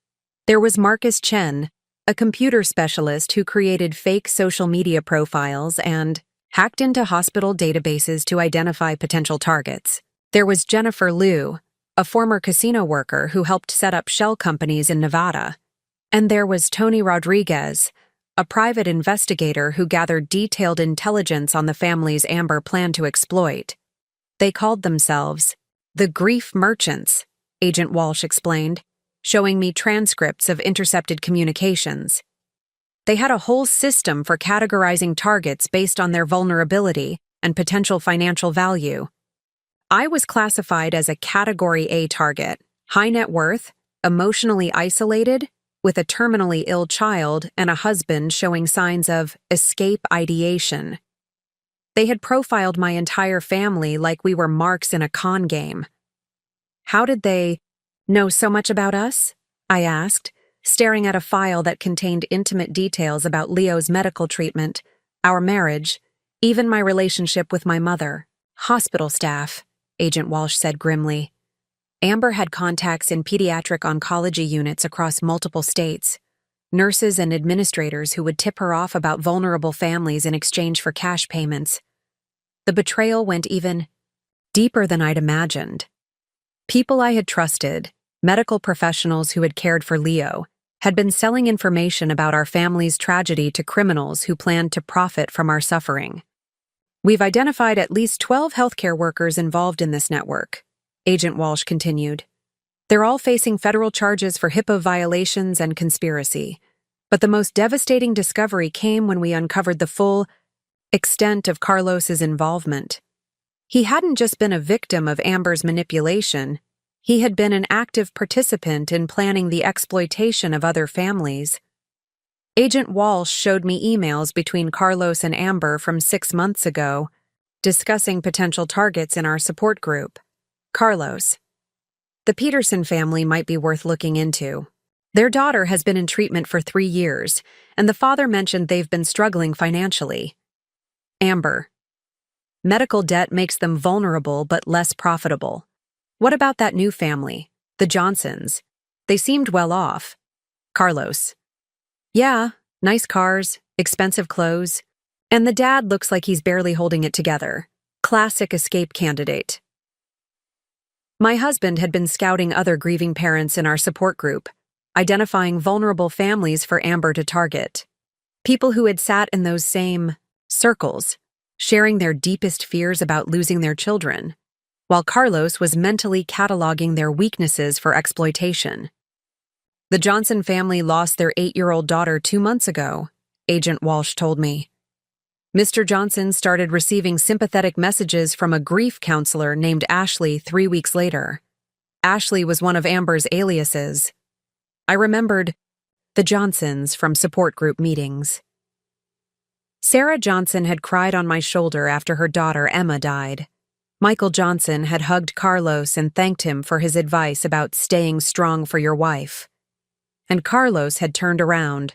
There was Marcus Chen, a computer specialist who created fake social media profiles and hacked into hospital databases to identify potential targets. There was Jennifer Liu, a former casino worker who helped set up shell companies in Nevada. And there was Tony Rodriguez, a private investigator who gathered detailed intelligence on the family's Amber planned to exploit. They called themselves the Grief Merchants, Agent Walsh explained, showing me transcripts of intercepted communications. They had a whole system for categorizing targets based on their vulnerability and potential financial value. I was classified as a Category A target, high net worth, emotionally isolated, with a terminally ill child and a husband showing signs of escape ideation. They had profiled my entire family like we were marks in a con game. How did they know so much about us? I asked, staring at a file that contained intimate details about Leo's medical treatment, our marriage, even my relationship with my mother. Hospital staff, Agent Walsh said grimly. Amber had contacts in pediatric oncology units across multiple states, nurses and administrators who would tip her off about vulnerable families in exchange for cash payments. The betrayal went even deeper than I'd imagined. People I had trusted, medical professionals who had cared for Leo, had been selling information about our family's tragedy to criminals who planned to profit from our suffering. We've identified at least 12 healthcare workers involved in this network, Agent Walsh continued. They're all facing federal charges for HIPAA violations and conspiracy. But the most devastating discovery came when we uncovered the full extent of Carlos's involvement. He hadn't just been a victim of Amber's manipulation, he had been an active participant in planning the exploitation of other families. Agent Walsh showed me emails between Carlos and Amber from 6 months ago, discussing potential targets in our support group. Carlos. The Peterson family might be worth looking into. Their daughter has been in treatment for 3 years, and the father mentioned they've been struggling financially. Amber. Medical debt makes them vulnerable but less profitable. What about that new family, the Johnsons? They seemed well off. Carlos. Yeah, nice cars, expensive clothes, and the dad looks like he's barely holding it together. Classic escape candidate. My husband had been scouting other grieving parents in our support group, identifying vulnerable families for Amber to target. People who had sat in those same circles, sharing their deepest fears about losing their children, while Carlos was mentally cataloging their weaknesses for exploitation. The Johnson family lost their 8-year-old daughter 2 months ago, Agent Walsh told me. Mr. Johnson started receiving sympathetic messages from a grief counselor named Ashley 3 weeks later. Ashley was one of Amber's aliases. I remembered the Johnsons from support group meetings. Sarah Johnson had cried on my shoulder after her daughter Emma died. Michael Johnson had hugged Carlos and thanked him for his advice about staying strong for your wife. And Carlos had turned around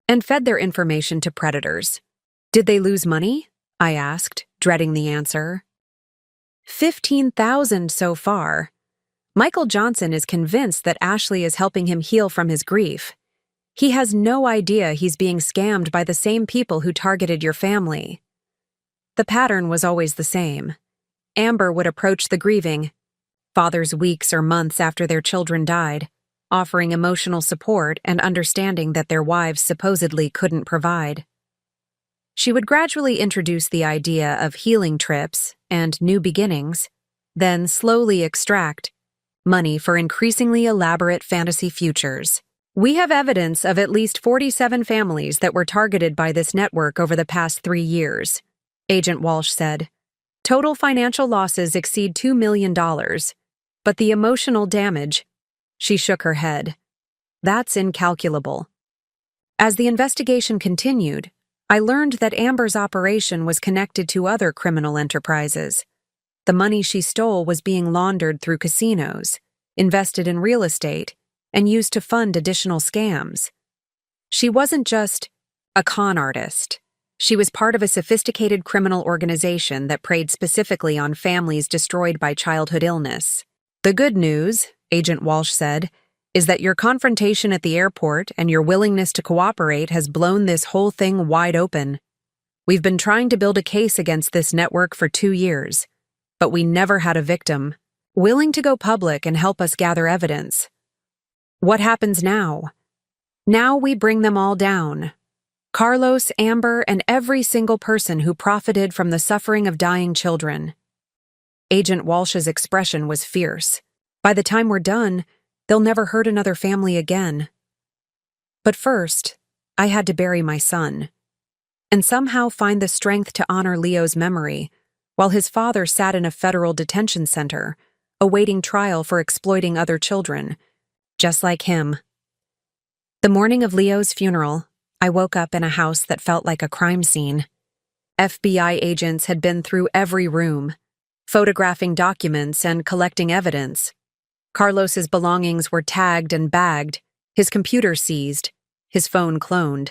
and fed their information to predators. Did they lose money? I asked, dreading the answer. $15,000 so far. Michael Johnson is convinced that Ashley is helping him heal from his grief. He has no idea he's being scammed by the same people who targeted your family. The pattern was always the same. Amber would approach the grieving fathers weeks or months after their children died, offering emotional support and understanding that their wives supposedly couldn't provide. She would gradually introduce the idea of healing trips and new beginnings, then slowly extract money for increasingly elaborate fantasy futures. We have evidence of at least 47 families that were targeted by this network over the past 3 years, Agent Walsh said. Total financial losses exceed $2 million, but the emotional damage, she shook her head. That's incalculable. As the investigation continued, I learned that Amber's operation was connected to other criminal enterprises. The money she stole was being laundered through casinos, invested in real estate, and used to fund additional scams. She wasn't just a con artist. She was part of a sophisticated criminal organization that preyed specifically on families destroyed by childhood illness. The good news, Agent Walsh said, is that your confrontation at the airport and your willingness to cooperate has blown this whole thing wide open. We've been trying to build a case against this network for 2 years, but we never had a victim willing to go public and help us gather evidence. What happens now? Now we bring them all down. Carlos, Amber, and every single person who profited from the suffering of dying children. Agent Walsh's expression was fierce. By the time we're done, they'll never hurt another family again. But first, I had to bury my son, and somehow find the strength to honor Leo's memory, while his father sat in a federal detention center, awaiting trial for exploiting other children, just like him. The morning of Leo's funeral, I woke up in a house that felt like a crime scene. FBI agents had been through every room, photographing documents and collecting evidence. Carlos's belongings were tagged and bagged, his computer seized, his phone cloned.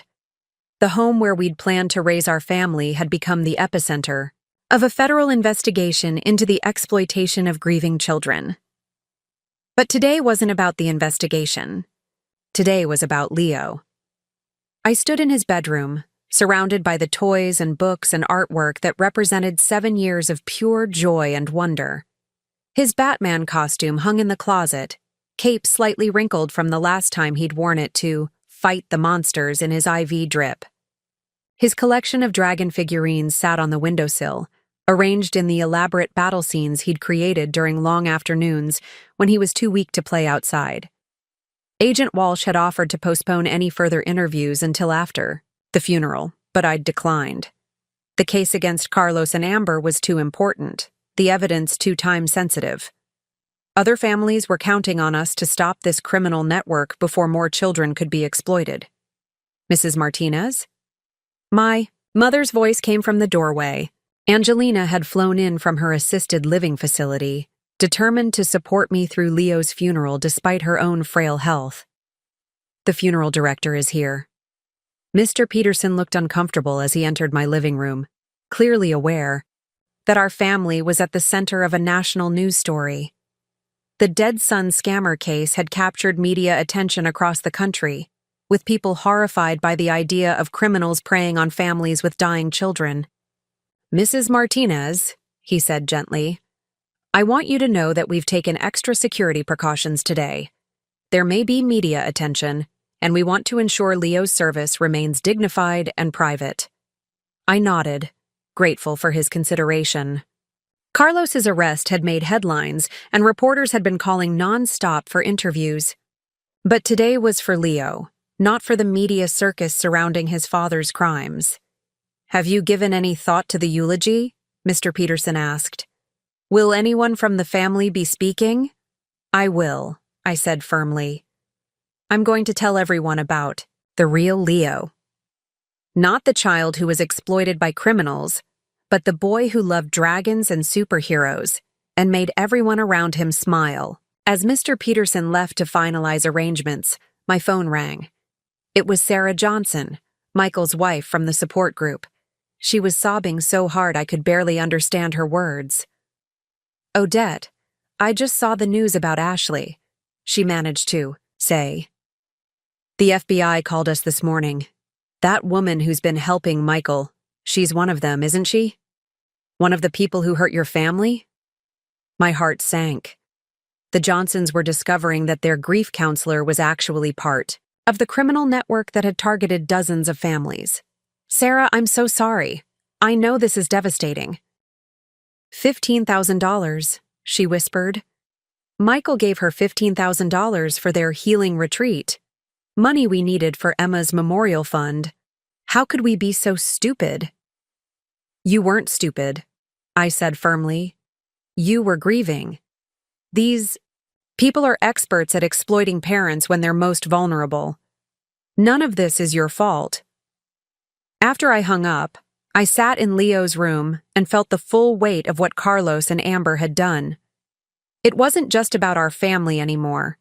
The home where we'd planned to raise our family had become the epicenter of a federal investigation into the exploitation of grieving children. But today wasn't about the investigation. Today was about Leo. I stood in his bedroom, surrounded by the toys and books and artwork that represented 7 years of pure joy and wonder. His Batman costume hung in the closet, cape slightly wrinkled from the last time he'd worn it to fight the monsters in his IV drip. His collection of dragon figurines sat on the windowsill, arranged in the elaborate battle scenes he'd created during long afternoons when he was too weak to play outside. Agent Walsh had offered to postpone any further interviews until after the funeral, but I'd declined. The case against Carlos and Amber was too important, the evidence too time-sensitive. Other families were counting on us to stop this criminal network before more children could be exploited. Mrs. Martinez? My mother's voice came from the doorway. Angelina had flown in from her assisted living facility, determined to support me through Leo's funeral despite her own frail health. The funeral director is here. Mr. Peterson looked uncomfortable as he entered my living room, clearly aware that our family was at the center of a national news story. The dead son scammer case had captured media attention across the country, with people horrified by the idea of criminals preying on families with dying children. Mrs. Martinez, he said gently, I want you to know that we've taken extra security precautions today. There may be media attention, and we want to ensure Leo's service remains dignified and private. I nodded, grateful for his consideration. Carlos's arrest had made headlines, and reporters had been calling non-stop for interviews. But today was for Leo, not for the media circus surrounding his father's crimes. Have you given any thought to the eulogy? Mr. Peterson asked. Will anyone from the family be speaking? I will, I said firmly. I'm going to tell everyone about the real Leo. Not the child who was exploited by criminals, but the boy who loved dragons and superheroes and made everyone around him smile. As Mr. Peterson left to finalize arrangements, my phone rang. It was Sarah Johnson, Michael's wife from the support group. She was sobbing so hard I could barely understand her words. Odette, I just saw the news about Ashley, she managed to say. The FBI called us this morning. That woman who's been helping Michael, she's one of them, isn't she? One of the people who hurt your family? My heart sank. The Johnsons were discovering that their grief counselor was actually part of the criminal network that had targeted dozens of families. Sarah, I'm so sorry. I know this is devastating. $15,000, she whispered. Michael gave her $15,000 for their healing retreat. Money we needed for Emma's memorial fund. How could we be so stupid? You weren't stupid, I said firmly. You were grieving. These people are experts at exploiting parents when they're most vulnerable. None of this is your fault. After I hung up, I sat in Leo's room and felt the full weight of what Carlos and Amber had done. It wasn't just about our family anymore.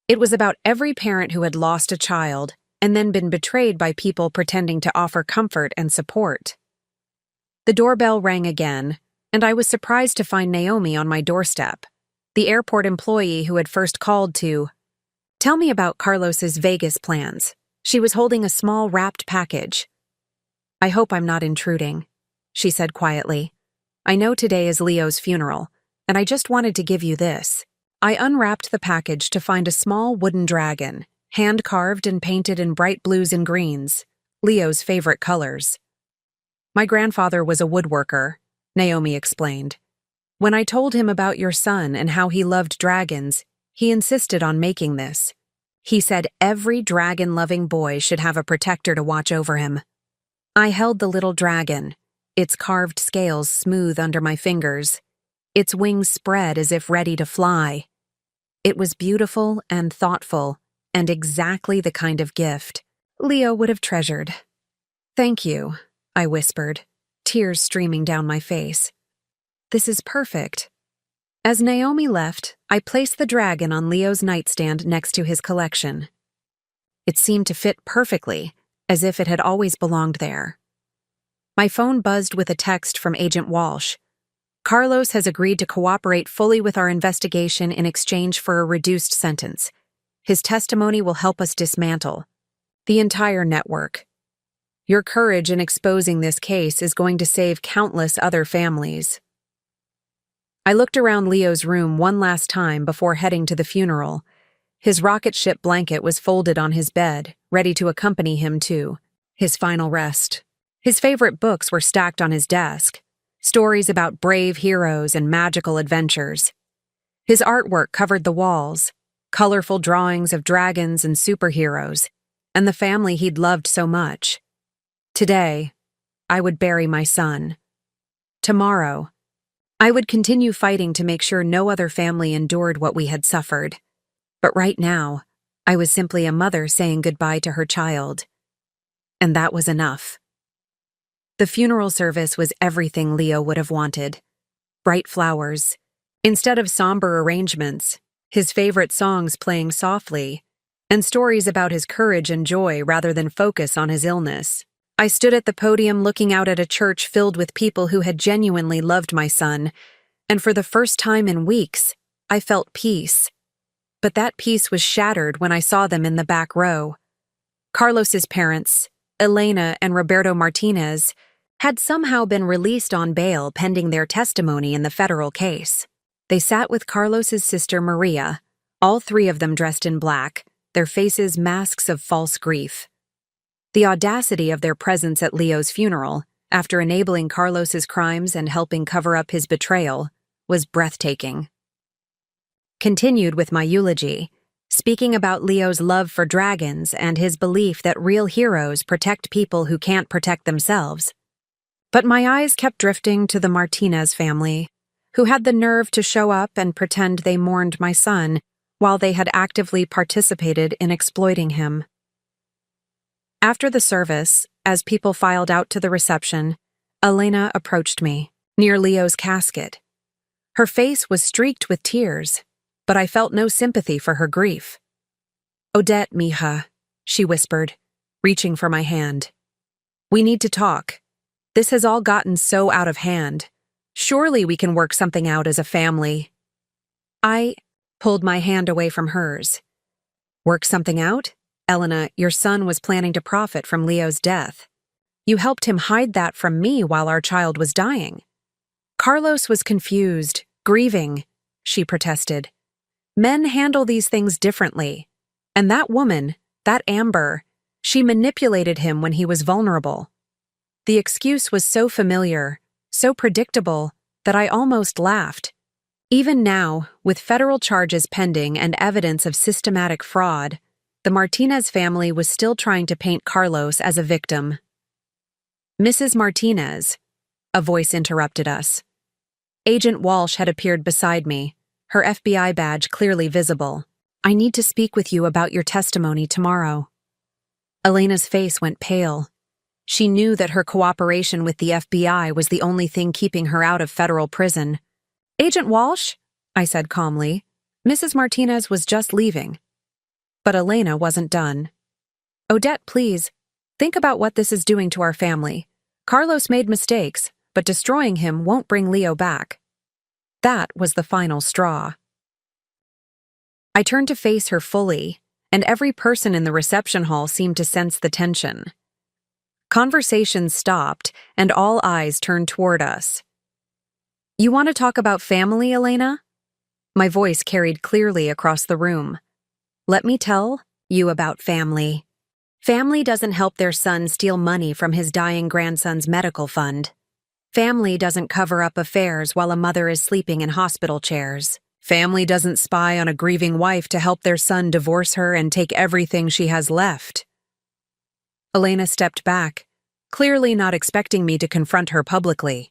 It was about every parent who had lost a child and then been betrayed by people pretending to offer comfort and support. The doorbell rang again, and I was surprised to find Naomi on my doorstep, the airport employee who had first called to Tell me about Carlos's Vegas plans. She was holding a small wrapped package. I hope I'm not intruding, she said quietly. I know today is Leo's funeral, and I just wanted to give you this. I unwrapped the package to find a small wooden dragon, hand-carved and painted in bright blues and greens, Leo's favorite colors. My grandfather was a woodworker, Naomi explained. When I told him about your son and how he loved dragons, he insisted on making this. He said every dragon-loving boy should have a protector to watch over him. I held the little dragon, its carved scales smooth under my fingers, its wings spread as if ready to fly. It was beautiful and thoughtful, and exactly the kind of gift Leo would have treasured. Thank you, I whispered, tears streaming down my face. This is perfect. As Naomi left, I placed the dragon on Leo's nightstand next to his collection. It seemed to fit perfectly, as if it had always belonged there. My phone buzzed with a text from Agent Walsh. Carlos has agreed to cooperate fully with our investigation in exchange for a reduced sentence. His testimony will help us dismantle the entire network. Your courage in exposing this case is going to save countless other families. I looked around Leo's room one last time before heading to the funeral. His rocket ship blanket was folded on his bed, ready to accompany him to his final rest. His favorite books were stacked on his desk, stories about brave heroes and magical adventures. His artwork covered the walls, colorful drawings of dragons and superheroes, and the family he'd loved so much. Today, I would bury my son. Tomorrow, I would continue fighting to make sure no other family endured what we had suffered. But right now, I was simply a mother saying goodbye to her child. And that was enough. The funeral service was everything Leo would have wanted. Bright flowers. Instead of somber arrangements, his favorite songs playing softly, and stories about his courage and joy rather than focus on his illness. I stood at the podium looking out at a church filled with people who had genuinely loved my son, and for the first time in weeks, I felt peace. But that peace was shattered when I saw them in the back row. Carlos's parents, Elena and Roberto Martinez, had somehow been released on bail pending their testimony in the federal case. They sat with Carlos's sister Maria, all three of them dressed in black, their faces masks of false grief. The audacity of their presence at Leo's funeral, after enabling Carlos's crimes and helping cover up his betrayal, was breathtaking. Continued with my eulogy, speaking about Leo's love for dragons and his belief that real heroes protect people who can't protect themselves. But my eyes kept drifting to the Martinez family, who had the nerve to show up and pretend they mourned my son while they had actively participated in exploiting him. After the service, as people filed out to the reception, Elena approached me, near Leo's casket. Her face was streaked with tears, but I felt no sympathy for her grief. Odette, mija, she whispered, reaching for my hand. We need to talk. This has all gotten so out of hand. Surely we can work something out as a family. I pulled my hand away from hers. Work something out? Elena, your son was planning to profit from Leo's death. You helped him hide that from me while our child was dying. Carlos was confused, grieving, she protested. Men handle these things differently. And that woman, that Amber, she manipulated him when he was vulnerable. The excuse was so familiar, so predictable, that I almost laughed. Even now, with federal charges pending and evidence of systematic fraud, the Martinez family was still trying to paint Carlos as a victim. Mrs. Martinez, a voice interrupted us. Agent Walsh had appeared beside me, her FBI badge clearly visible. I need to speak with you about your testimony tomorrow. Elena's face went pale. She knew that her cooperation with the FBI was the only thing keeping her out of federal prison. Agent Walsh, I said calmly. Mrs. Martinez was just leaving. But Elena wasn't done. Odette, please, think about what this is doing to our family. Carlos made mistakes, but destroying him won't bring Leo back. That was the final straw. I turned to face her fully, and every person in the reception hall seemed to sense the tension. Conversations stopped, and all eyes turned toward us. "You want to talk about family, Elena?" My voice carried clearly across the room. "Let me tell you about family. Family doesn't help their son steal money from his dying grandson's medical fund. Family doesn't cover up affairs while a mother is sleeping in hospital chairs. Family doesn't spy on a grieving wife to help their son divorce her and take everything she has left." Elena stepped back, clearly not expecting me to confront her publicly.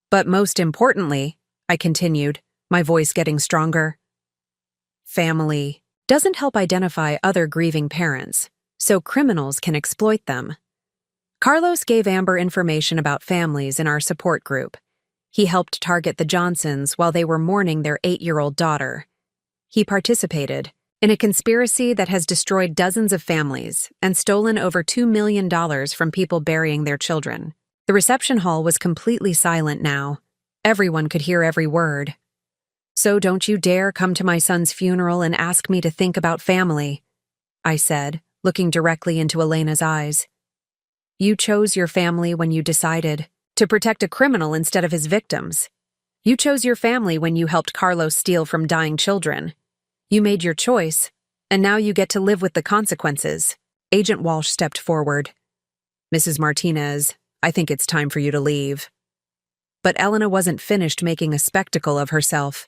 "But most importantly," I continued, my voice getting stronger, "family doesn't help identify other grieving parents, so criminals can exploit them." Carlos gave Amber information about families in our support group. He helped target the Johnsons while they were mourning their 8-year-old daughter. He participated in a conspiracy that has destroyed dozens of families and stolen over $2 million from people burying their children. The reception hall was completely silent now. Everyone could hear every word. "So don't you dare come to my son's funeral and ask me to think about family," I said, looking directly into Elena's eyes. "You chose your family when you decided to protect a criminal instead of his victims. You chose your family when you helped Carlos steal from dying children. You made your choice, and now you get to live with the consequences." Agent Walsh stepped forward. "Mrs. Martinez, I think it's time for you to leave." But Elena wasn't finished making a spectacle of herself.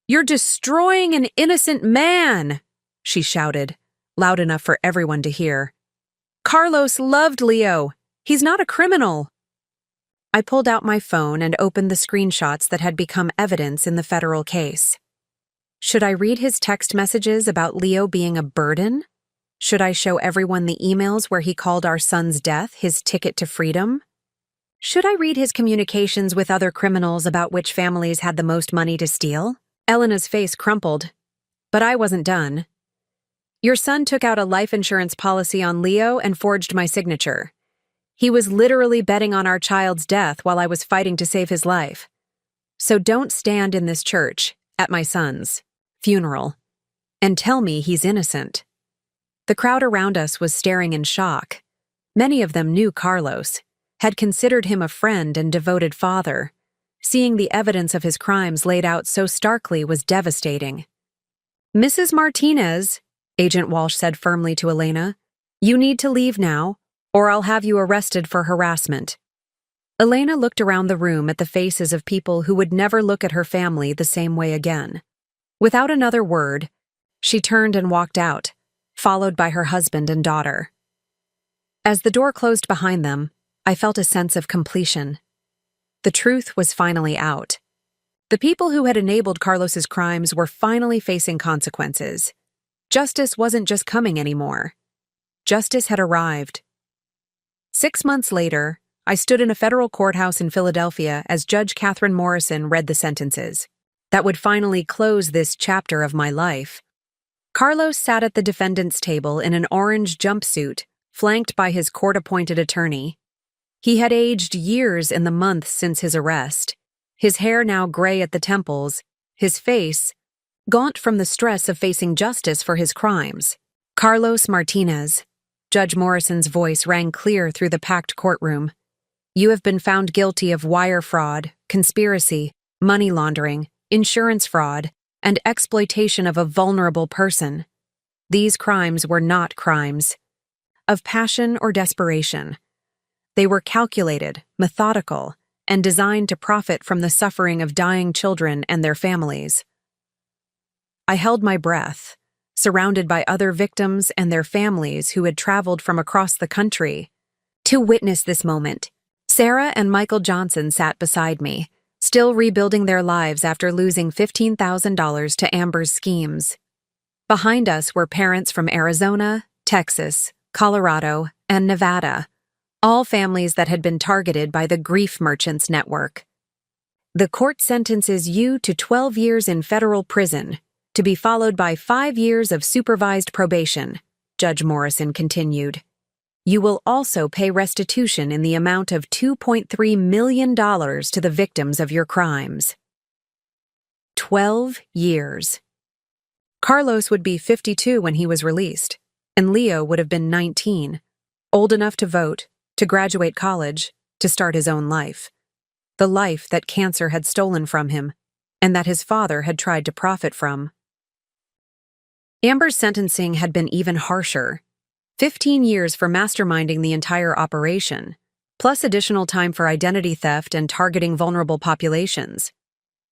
"You're destroying an innocent man!" she shouted, loud enough for everyone to hear. "Carlos loved Leo. He's not a criminal." I pulled out my phone and opened the screenshots that had become evidence in the federal case. Should I read his text messages about Leo being a burden? Should I show everyone the emails where he called our son's death his ticket to freedom? Should I read his communications with other criminals about which families had the most money to steal? Elena's face crumpled, but I wasn't done. "Your son took out a life insurance policy on Leo and forged my signature. He was literally betting on our child's death while I was fighting to save his life. So don't stand in this church, at my son's funeral, and tell me he's innocent." The crowd around us was staring in shock. Many of them knew Carlos, had considered him a friend and devoted father. Seeing the evidence of his crimes laid out so starkly was devastating. "Mrs. Martinez," Agent Walsh said firmly to Elena, "you need to leave now, or I'll have you arrested for harassment." Elena looked around the room at the faces of people who would never look at her family the same way again. Without another word, she turned and walked out, followed by her husband and daughter. As the door closed behind them, I felt a sense of completion. The truth was finally out. The people who had enabled Carlos's crimes were finally facing consequences. Justice wasn't just coming anymore. Justice had arrived. 6 months later, I stood in a federal courthouse in Philadelphia as Judge Catherine Morrison read the sentences that would finally close this chapter of my life. Carlos sat at the defendant's table in an orange jumpsuit, flanked by his court-appointed attorney. He had aged years in the months since his arrest, his hair now gray at the temples, his face gaunt from the stress of facing justice for his crimes. "Carlos Martinez," Judge Morrison's voice rang clear through the packed courtroom. "You have been found guilty of wire fraud, conspiracy, money laundering, insurance fraud, and exploitation of a vulnerable person. These crimes were not crimes of passion or desperation. They were calculated, methodical, and designed to profit from the suffering of dying children and their families." I held my breath, surrounded by other victims and their families who had traveled from across the country to witness this moment. Sarah and Michael Johnson sat beside me, still rebuilding their lives after losing $15,000 to Amber's schemes. Behind us were parents from Arizona, Texas, Colorado, and Nevada, all families that had been targeted by the Grief Merchants Network. "The court sentences you to 12 years in federal prison, to be followed by 5 years of supervised probation," Judge Morrison continued. "You will also pay restitution in the amount of $2.3 million to the victims of your crimes." 12 years. Carlos would be 52 when he was released, and Leo would have been 19, old enough to vote, to graduate college, to start his own life. The life that cancer had stolen from him, and that his father had tried to profit from. Amber's sentencing had been even harsher. 15 years for masterminding the entire operation, plus additional time for identity theft and targeting vulnerable populations.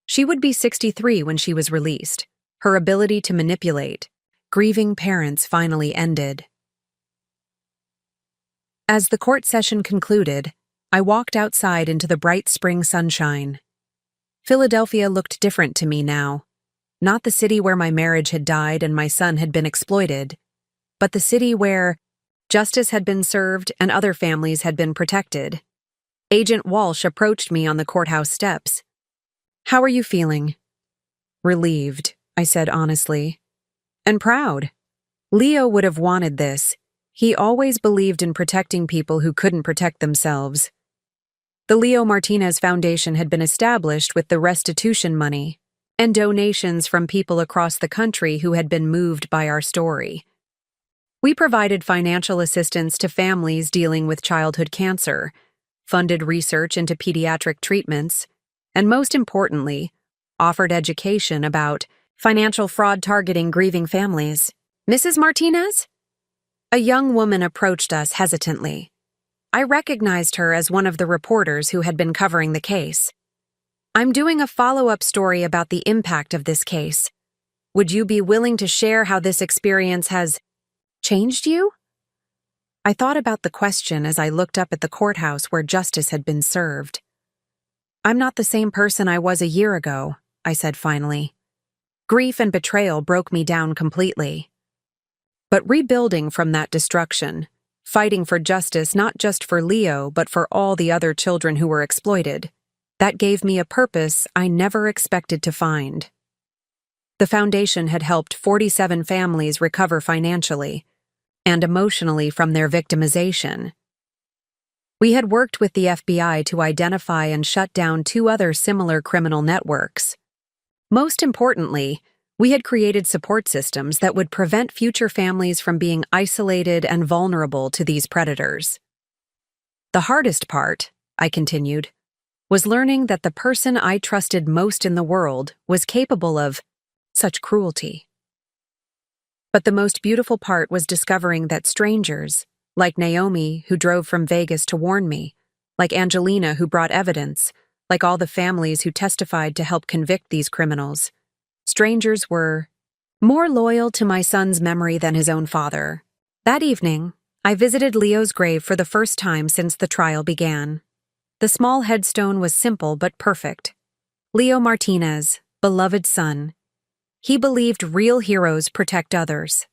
She would be 63 when she was released. Her ability to manipulate grieving parents finally ended. As the court session concluded, I walked outside into the bright spring sunshine. Philadelphia looked different to me now. Not the city where my marriage had died and my son had been exploited, but the city where justice had been served and other families had been protected. Agent Walsh approached me on the courthouse steps. "How are you feeling?" "Relieved," I said honestly. "And proud. Leo would have wanted this. He always believed in protecting people who couldn't protect themselves." The Leo Martinez Foundation had been established with the restitution money and donations from people across the country who had been moved by our story. We provided financial assistance to families dealing with childhood cancer, funded research into pediatric treatments, and most importantly, offered education about financial fraud targeting grieving families. "Mrs. Martinez?" A young woman approached us hesitantly. I recognized her as one of the reporters who had been covering the case. "I'm doing a follow-up story about the impact of this case. Would you be willing to share how this experience has changed you?" I thought about the question as I looked up at the courthouse where justice had been served. "I'm not the same person I was a year ago," I said finally. Grief and betrayal broke me down completely. But rebuilding from that destruction, fighting for justice not just for Leo but for all the other children who were exploited, that gave me a purpose I never expected to find. The foundation had helped 47 families recover financially and emotionally from their victimization. We had worked with the FBI to identify and shut down 2 other similar criminal networks. Most importantly, we had created support systems that would prevent future families from being isolated and vulnerable to these predators. The hardest part, I continued, was learning that the person I trusted most in the world was capable of such cruelty. But the most beautiful part was discovering that strangers, like Naomi, who drove from Vegas to warn me, like Angelina, who brought evidence, like all the families who testified to help convict these criminals, strangers were more loyal to my son's memory than his own father. That evening, I visited Leo's grave for the first time since the trial began. The small headstone was simple but perfect. Leo Martinez, beloved son. He believed real heroes protect others.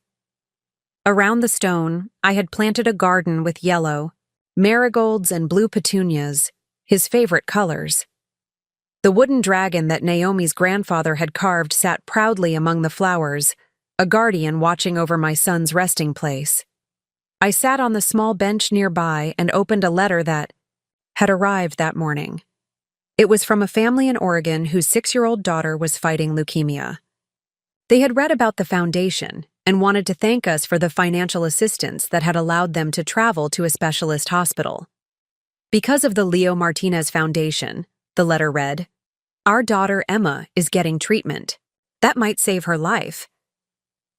Around the stone, I had planted a garden with yellow, marigolds and blue petunias, his favorite colors. The wooden dragon that Naomi's grandfather had carved sat proudly among the flowers, a guardian watching over my son's resting place. I sat on the small bench nearby and opened a letter that had arrived that morning. It was from a family in Oregon whose 6-year-old daughter was fighting leukemia. They had read about the foundation and wanted to thank us for the financial assistance that had allowed them to travel to a specialist hospital. "Because of the Leo Martinez Foundation," the letter read, "our daughter Emma is getting treatment. That might save her life.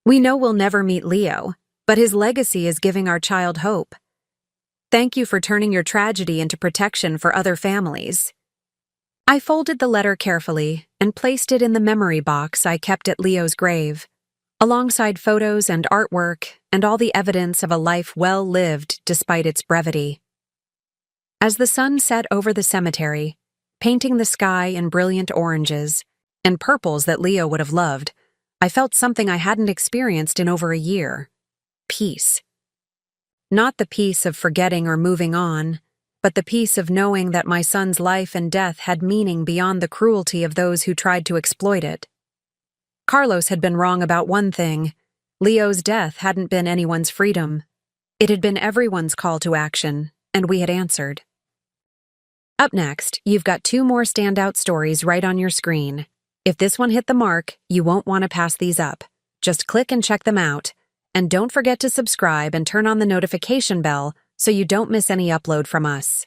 We know we'll never meet Leo, but his legacy is giving our child hope. Thank you for turning your tragedy into protection for other families." I folded the letter carefully and placed it in the memory box I kept at Leo's grave, alongside photos and artwork and all the evidence of a life well lived despite its brevity. As the sun set over the cemetery, painting the sky in brilliant oranges and purples that Leo would have loved, I felt something I hadn't experienced in over a year: peace. Not the peace of forgetting or moving on, but the peace of knowing that my son's life and death had meaning beyond the cruelty of those who tried to exploit it. Carlos had been wrong about one thing: Leo's death hadn't been anyone's freedom. It had been everyone's call to action, and we had answered. Up next, you've got 2 more standout stories right on your screen. If this one hit the mark, you won't want to pass these up. Just click and check them out. And don't forget to subscribe and turn on the notification bell so you don't miss any upload from us.